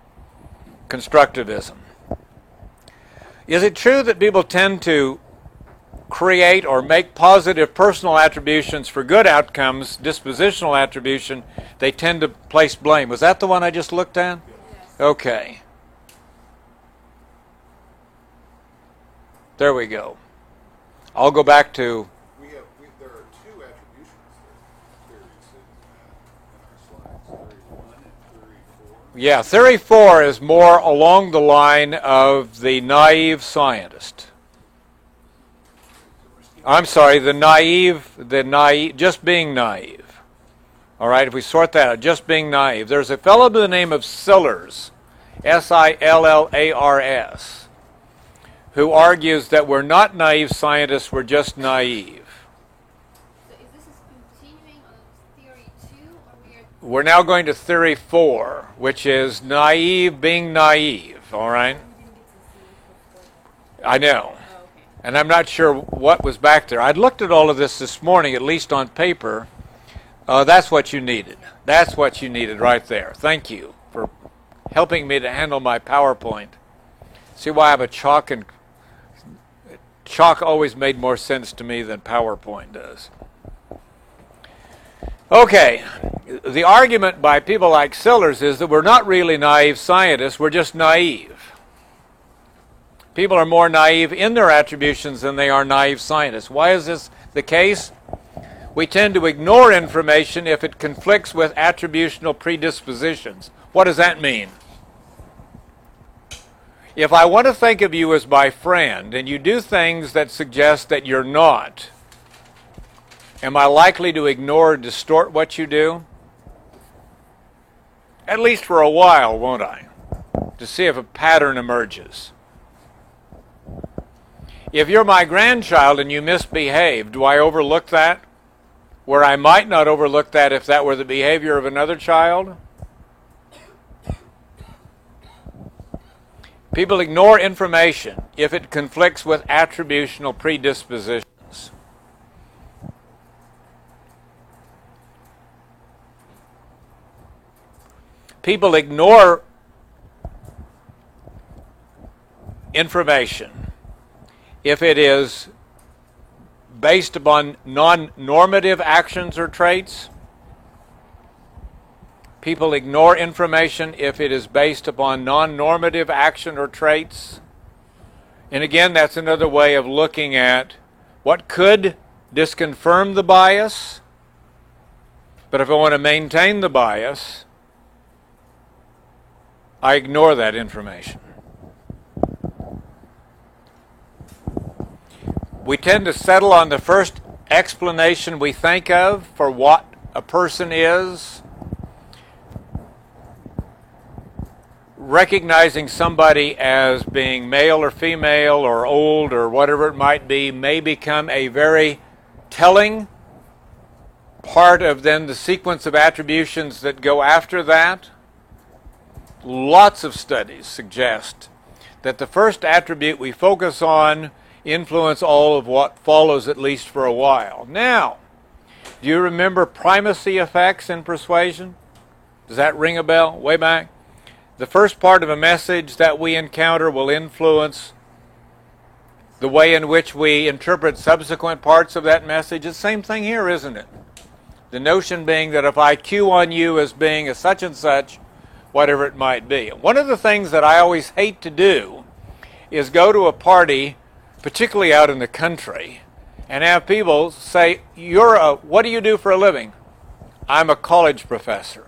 Constructivism. Is it true that people tend to create or make positive personal attributions for good outcomes, dispositional attribution, they tend to place blame? Was that the one I just looked at? Yes. Okay. There we go. I'll go back to... There are two attributions theories in our slides, theory 1 and theory 4. Yeah, theory 4 is more along the line of the naive scientist. I'm sorry, the naive, just being naive. All right, if we sort that out, just being naive. There's a fellow by the name of Sillars, S-I-L-L-A-R-S, who argues that we're not naive scientists, we're just naive. So is this continuing on theory 2, or we're now going to theory 4, which is naive being naive, all right? I know. And I'm not sure what was back there. I'd looked at all of this morning, at least on paper. That's what you needed. That's what you needed right there. Thank you for helping me to handle my PowerPoint. See why I have a chalk, and chalk always made more sense to me than PowerPoint does. Okay, the argument by people like Sillars is that we're not really naive scientists, we're just naive. People are more naive in their attributions than they are naive scientists. Why is this the case? We tend to ignore information if it conflicts with attributional predispositions. What does that mean? If I want to think of you as my friend and you do things that suggest that you're not, am I likely to ignore or distort what you do? at least for a while, won't I? To see if a pattern emerges. If you're my grandchild and you misbehave, do I overlook that? Where I might not overlook that if that were the behavior of another child? People ignore information if it conflicts with attributional predispositions. People ignore information if it is based upon non-normative actions or traits. People ignore information if it is based upon non-normative action or traits. And again, that's another way of looking at what could disconfirm the bias. But if I want to maintain the bias, I ignore that information. We tend to settle on the first explanation we think of for what a person is. Recognizing somebody as being male or female or old or whatever it might be may become a very telling part of then the sequence of attributions that go after that. Lots of studies suggest that the first attribute we focus on influence all of what follows, at least for a while. Now, do you remember primacy effects in persuasion? Does that ring a bell way back? The first part of a message that we encounter will influence the way in which we interpret subsequent parts of that message. It's the same thing here, isn't it? The notion being that if I cue on you as being a such and such, whatever it might be. One of the things that I always hate to do is go to a party, particularly out in the country, and have people say, what do you do for a living? I'm a college professor.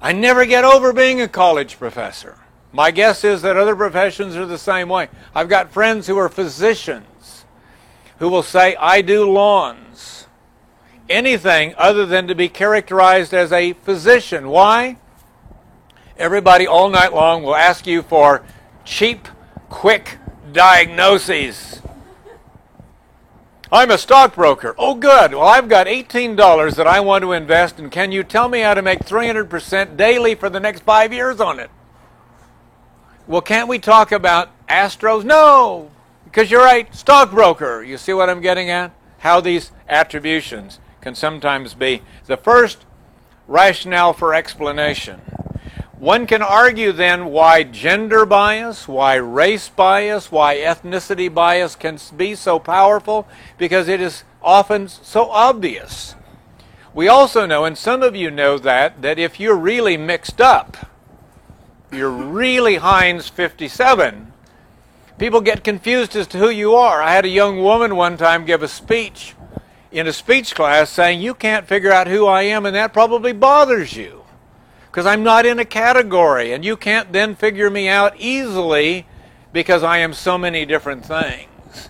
I never get over being a college professor. My guess is that other professions are the same way. I've got friends who are physicians who will say, I do lawns. Anything other than to be characterized as a physician. Why? Everybody all night long will ask you for cheap, quick diagnoses. I'm a stockbroker. Oh, good. Well, I've got $18 that I want to invest, and can you tell me how to make 300% daily for the next 5 years on it? Well, can't we talk about Astros? No, because you're right, stockbroker. You see what I'm getting at? How these attributions can sometimes be the first rationale for explanation. One can argue then why gender bias, why race bias, why ethnicity bias can be so powerful, because it is often so obvious. We also know, and some of you know that if you're really mixed up, you're really Heinz 57, people get confused as to who you are. I had a young woman one time give a speech in a speech class saying, you can't figure out who I am, and that probably bothers you, because I'm not in a category, and you can't then figure me out easily because I am so many different things.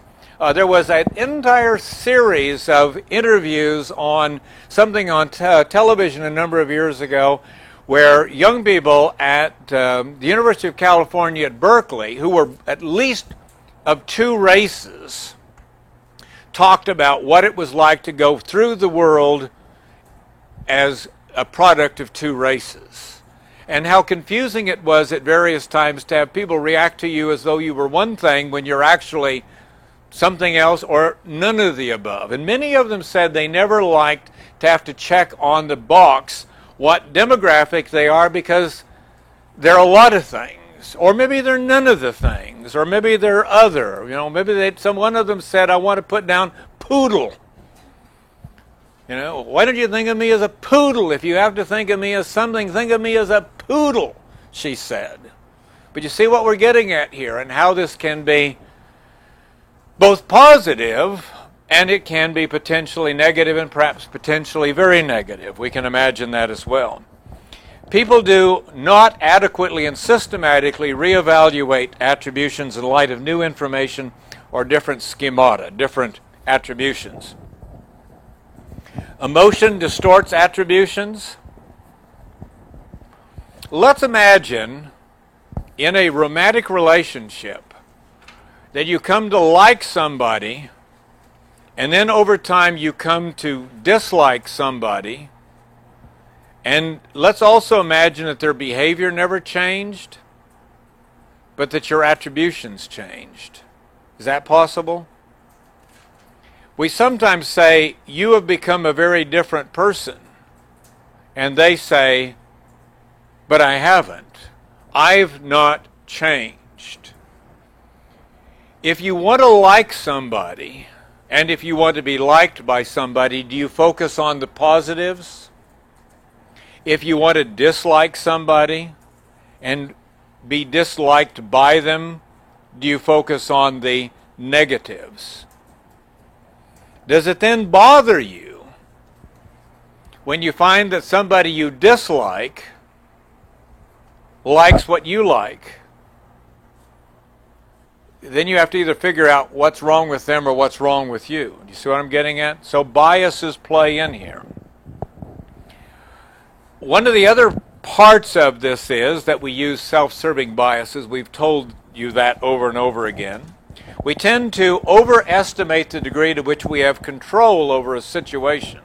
There was an entire series of interviews on something on television a number of years ago where young people at the University of California at Berkeley, who were at least of two races, talked about what it was like to go through the world as a product of two races, and how confusing it was at various times to have people react to you as though you were one thing when you're actually something else or none of the above. And many of them said they never liked to have to check on the box what demographic they are, because they're a lot of things, or maybe they're none of the things, or maybe they're other. Maybe one of them said, I want to put down poodle. Why don't you think of me as a poodle? If you have to think of me as something, think of me as a poodle, she said. But you see what we're getting at here, and how this can be both positive, and it can be potentially negative, and perhaps potentially very negative. We can imagine that as well. People do not adequately and systematically reevaluate attributions in light of new information or different schemata, different attributions. Emotion distorts attributions. Let's imagine in a romantic relationship that you come to like somebody, and then over time you come to dislike somebody, and let's also imagine that their behavior never changed, but that your attributions changed. Is that possible? We sometimes say, you have become a very different person. And they say, but I haven't. I've not changed. If you want to like somebody, and if you want to be liked by somebody, do you focus on the positives? If you want to dislike somebody and be disliked by them, do you focus on the negatives? Does it then bother you when you find that somebody you dislike likes what you like? Then you have to either figure out what's wrong with them or what's wrong with you. Do you see what I'm getting at? So biases play in here. One of the other parts of this is that we use self-serving biases. We've told you that over and over again. We tend to overestimate the degree to which we have control over a situation,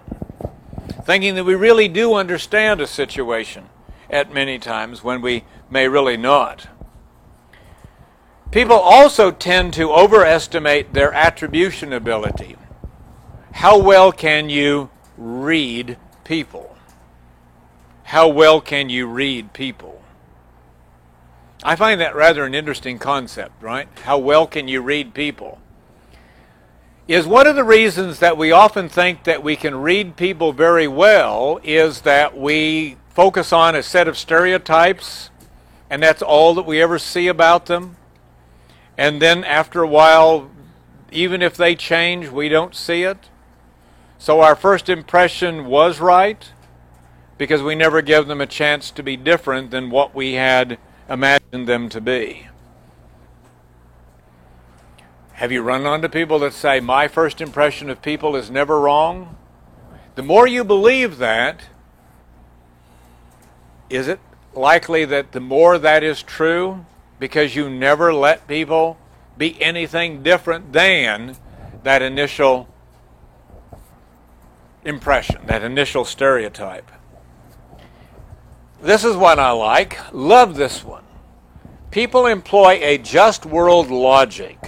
thinking that we really do understand a situation at many times when we may really not. People also tend to overestimate their attribution ability. How well can you read people? How well can you read people? I find that rather an interesting concept, right? How well can you read people? Is one of the reasons that we often think that we can read people very well is that we focus on a set of stereotypes, and that's all that we ever see about them. And then after a while, even if they change, we don't see it. So our first impression was right because we never give them a chance to be different than what we had imagined them to be. Have you run onto people that say, my first impression of people is never wrong? The more you believe that, is it likely that the more that is true because you never let people be anything different than that initial impression, that initial stereotype? This is one I like. Love this one. People employ a just world logic,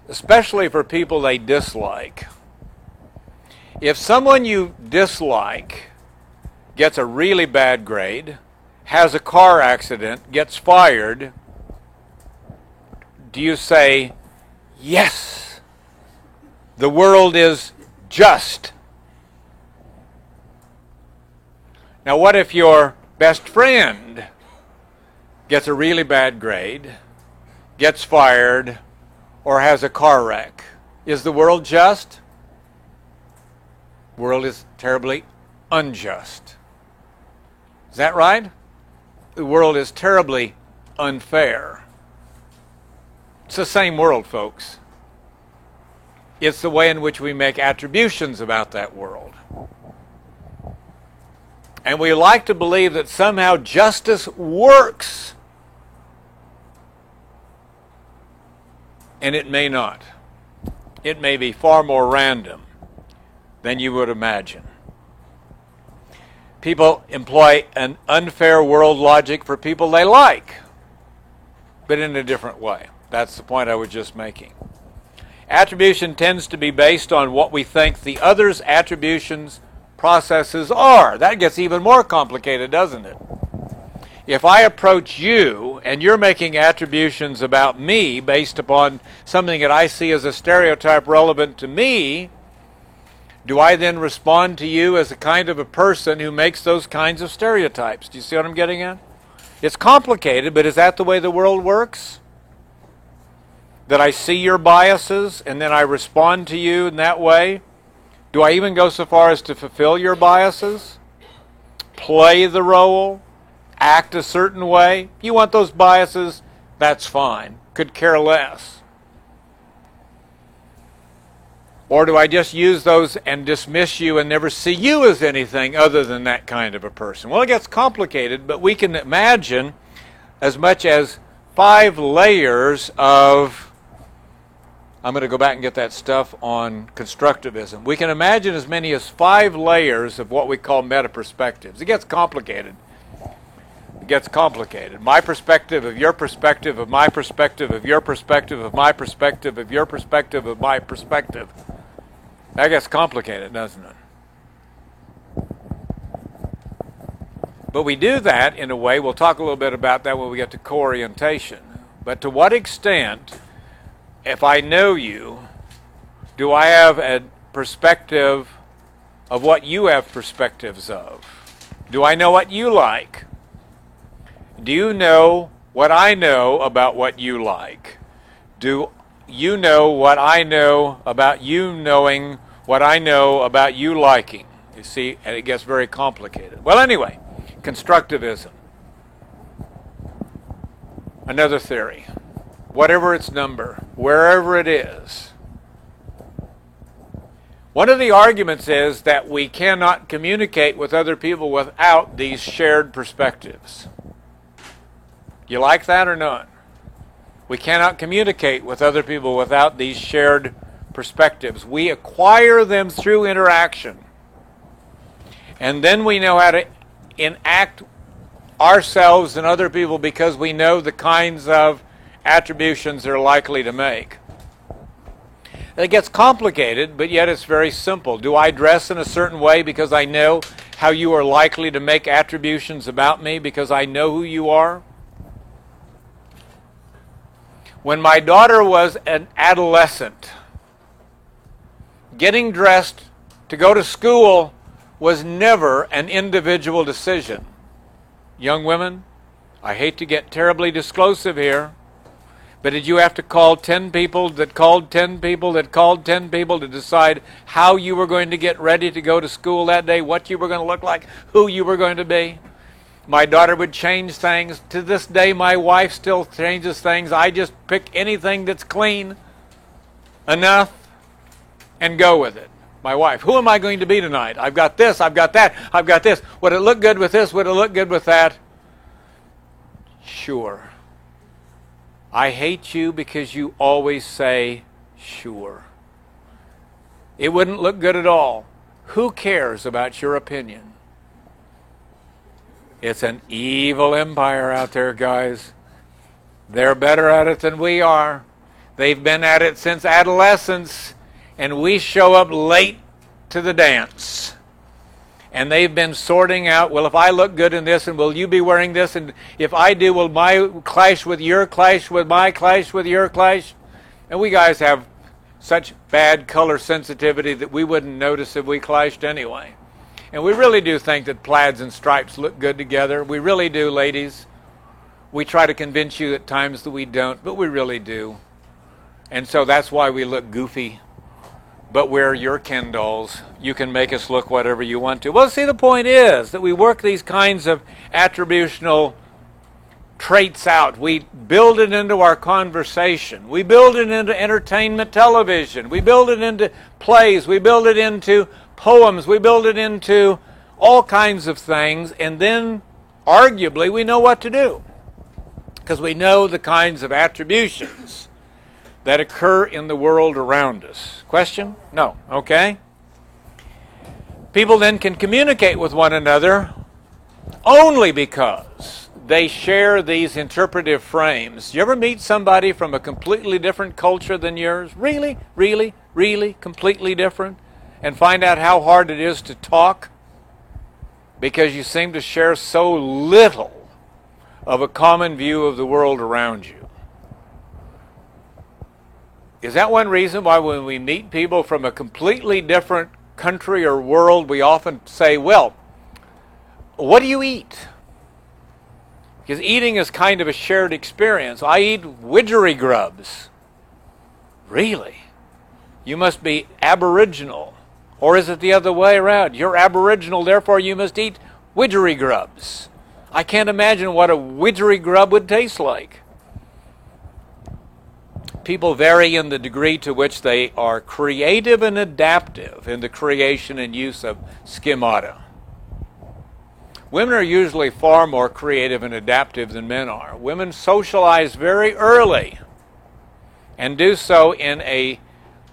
especially for people they dislike. If someone you dislike gets a really bad grade, has a car accident, gets fired, do you say, yes, the world is just? Now, what if your best friend gets a really bad grade, gets fired, or has a car wreck? Is the world just? The world is terribly unjust. Is that right? The world is terribly unfair. It's the same world, folks. It's the way in which we make attributions about that world. And we like to believe that somehow justice works. And it may not. It may be far more random than you would imagine. People employ an unfair world logic for people they like, but in a different way. That's the point I was just making. Attribution tends to be based on what we think the other's attributions processes are. That gets even more complicated, doesn't it? If I approach you and you're making attributions about me based upon something that I see as a stereotype relevant to me, do I then respond to you as a kind of a person who makes those kinds of stereotypes? Do you see what I'm getting at? It's complicated, but is that the way the world works? That I see your biases and then I respond to you in that way? Do I even go so far as to fulfill your biases? Play the role? Act a certain way? You want those biases? That's fine. Could care less. Or do I just use those and dismiss you and never see you as anything other than that kind of a person? Well, it gets complicated, but we can imagine as much as 5 layers of, I'm going to go back and get that stuff on constructivism. We can imagine as many as 5 layers of what we call meta-perspectives. It gets complicated. It gets complicated. My perspective of your perspective of my perspective of your perspective of my perspective of your perspective of my perspective. That gets complicated, doesn't it? But we do that in a way, we'll talk a little bit about that when we get to co-orientation. But to what extent, if I know you, do I have a perspective of what you have perspectives of? Do I know what you like? Do you know what I know about what you like? Do you know what I know about you knowing what I know about you liking? You see, and it gets very complicated. Well, anyway, constructivism. Another theory. Whatever its number, wherever it is. One of the arguments is that we cannot communicate with other people without these shared perspectives. You like that or not? We cannot communicate with other people without these shared perspectives. We acquire them through interaction. And then we know how to enact ourselves and other people because we know the kinds of attributions they're likely to make. It gets complicated, but yet it's very simple. Do I dress in a certain way because I know how you are likely to make attributions about me because I know who you are? When my daughter was an adolescent, getting dressed to go to school was never an individual decision. Young women, I hate to get terribly disclosive here, but did you have to call 10 people that called 10 people that called 10 people to decide how you were going to get ready to go to school that day, what you were going to look like, who you were going to be? My daughter would change things. To this day, my wife still changes things. I just pick anything that's clean enough and go with it. My wife, who am I going to be tonight? I've got this, I've got that, I've got this. Would it look good with this? Would it look good with that? Sure. I hate you because you always say sure. It wouldn't look good at all. Who cares about your opinion? It's an evil empire out there, guys. They're better at it than we are. They've been at it since adolescence, and we show up late to the dance. And they've been sorting out, well, if I look good in this, and will you be wearing this? And if I do, will my clash with your clash with my clash with your clash? And we guys have such bad color sensitivity that we wouldn't notice if we clashed anyway. And we really do think that plaids and stripes look good together. We really do, ladies. We try to convince you at times that we don't, but we really do. And so that's why we look goofy. But we're your Ken dolls. You can make us look whatever you want to. Well, see, the point is that we work these kinds of attributional traits out. We build it into our conversation. We build it into entertainment television. We build it into plays. We build it into poems. We build it into all kinds of things. And then, arguably, we know what to do. Because we know the kinds of attributions that occur in the world around us. Question? No. Okay. People then can communicate with one another only because they share these interpretive frames. You ever meet somebody from a completely different culture than yours? Really, really, really completely different? And find out how hard it is to talk? Because you seem to share so little of a common view of the world around you. Is that one reason why when we meet people from a completely different country or world, we often say, well, what do you eat? Because eating is kind of a shared experience. I eat widgery grubs. Really? You must be Aboriginal. Or is it the other way around? You're Aboriginal, therefore you must eat widgery grubs. I can't imagine what a widgery grub would taste like. people vary in the degree to which they are creative and adaptive in the creation and use of schemata. Women are usually far more creative and adaptive than men are. Women socialize very early and do so in a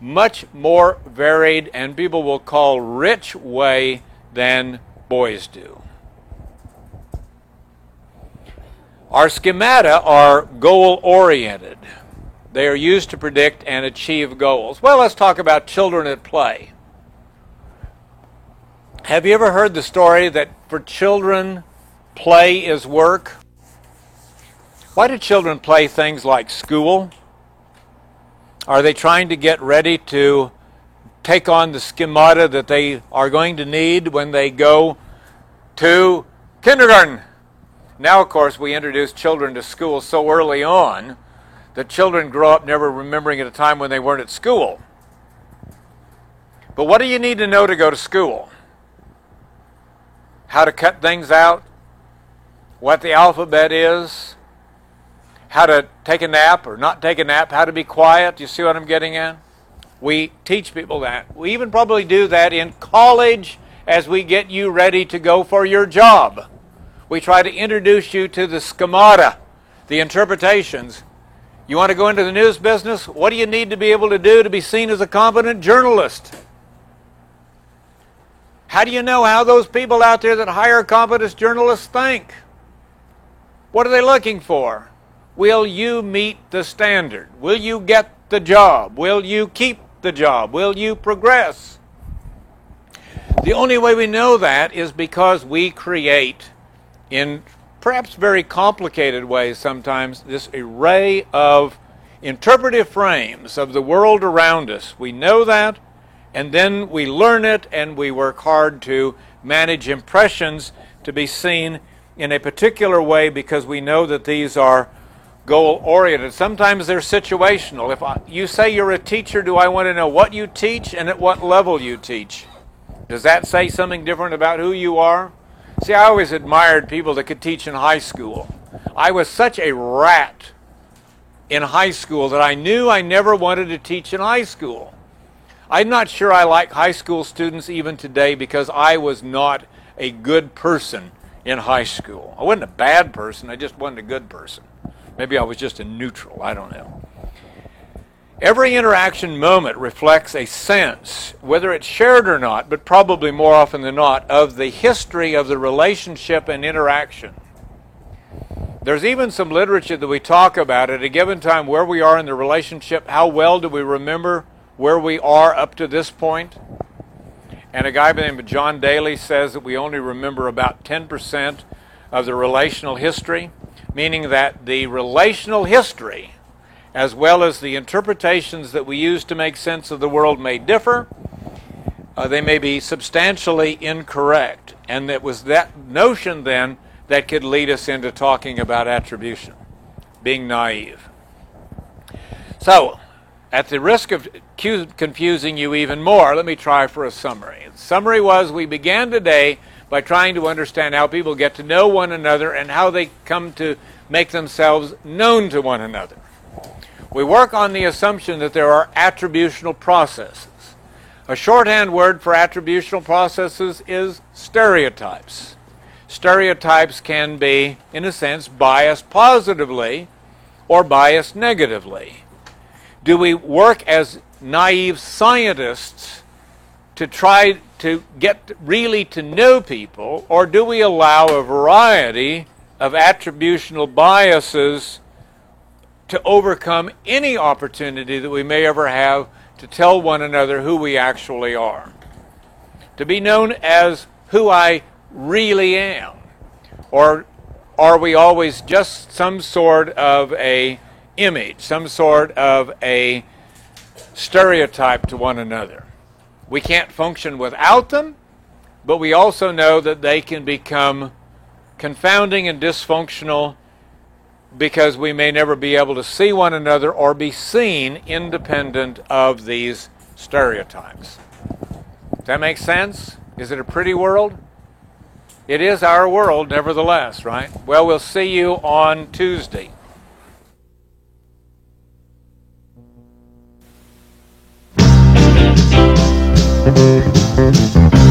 much more varied and people will call rich way than boys do. Our schemata are goal-oriented. They are used to predict and achieve goals. Well, let's talk about children at play. Have you ever heard the story that for children, play is work? Why do children play things like school? Are they trying to get ready to take on the schemata that they are going to need when they go to kindergarten? Now, of course, we introduce children to school so early on that children grow up never remembering at a time when they weren't at school. But what do you need to know to go to school? How to cut things out, what the alphabet is, how to take a nap or not take a nap, how to be quiet. You see what I'm getting at? We teach people that. We even probably do that in college as we get you ready to go for your job. We try to introduce you to the schemata, the interpretations. You want to go into the news business? What do you need to be able to do to be seen as a competent journalist? How do you know how those people out there that hire competent journalists think? What are they looking for? Will you meet the standard? Will you get the job? Will you keep the job? Will you progress? The only way we know that is because we create, in perhaps very complicated ways sometimes, this array of interpretive frames of the world around us. We know that, and then we learn it, and we work hard to manage impressions to be seen in a particular way because we know that these are goal-oriented. Sometimes they're situational. If you say you're a teacher, do I want to know what you teach and at what level you teach? Does that say something different about who you are? See, I always admired people that could teach in high school. I was such a rat in high school that I knew I never wanted to teach in high school. I'm not sure I like high school students even today because I was not a good person in high school. I wasn't a bad person, I just wasn't a good person. Maybe I was just a neutral, I don't know. Every interaction moment reflects a sense, whether it's shared or not, but probably more often than not, of the history of the relationship and interaction. There's even some literature that we talk about at a given time where we are in the relationship, how well do we remember where we are up to this point. And a guy by the name of John Daly says that we only remember about 10% of the relational history, meaning that the relational history, as well as the interpretations that we use to make sense of the world, may differ. They may be substantially incorrect. And it was that notion then that could lead us into talking about attribution, being naive. So, at the risk of confusing you even more, let me try for a summary. The summary was we began today by trying to understand how people get to know one another and how they come to make themselves known to one another. We work on the assumption that there are attributional processes. A shorthand word for attributional processes is stereotypes. Stereotypes can be, in a sense, biased positively or biased negatively. Do we work as naive scientists to try to get really to know people, or do we allow a variety of attributional biases to overcome any opportunity that we may ever have to tell one another who we actually are? To be known as who I really am? Or are we always just some sort of a image, some sort of a stereotype to one another? We can't function without them, but we also know that they can become confounding and dysfunctional because we may never be able to see one another or be seen independent of these stereotypes. Does that make sense? Is it a pretty world? It is our world, nevertheless, right? Well, we'll see you on Tuesday. Thank you.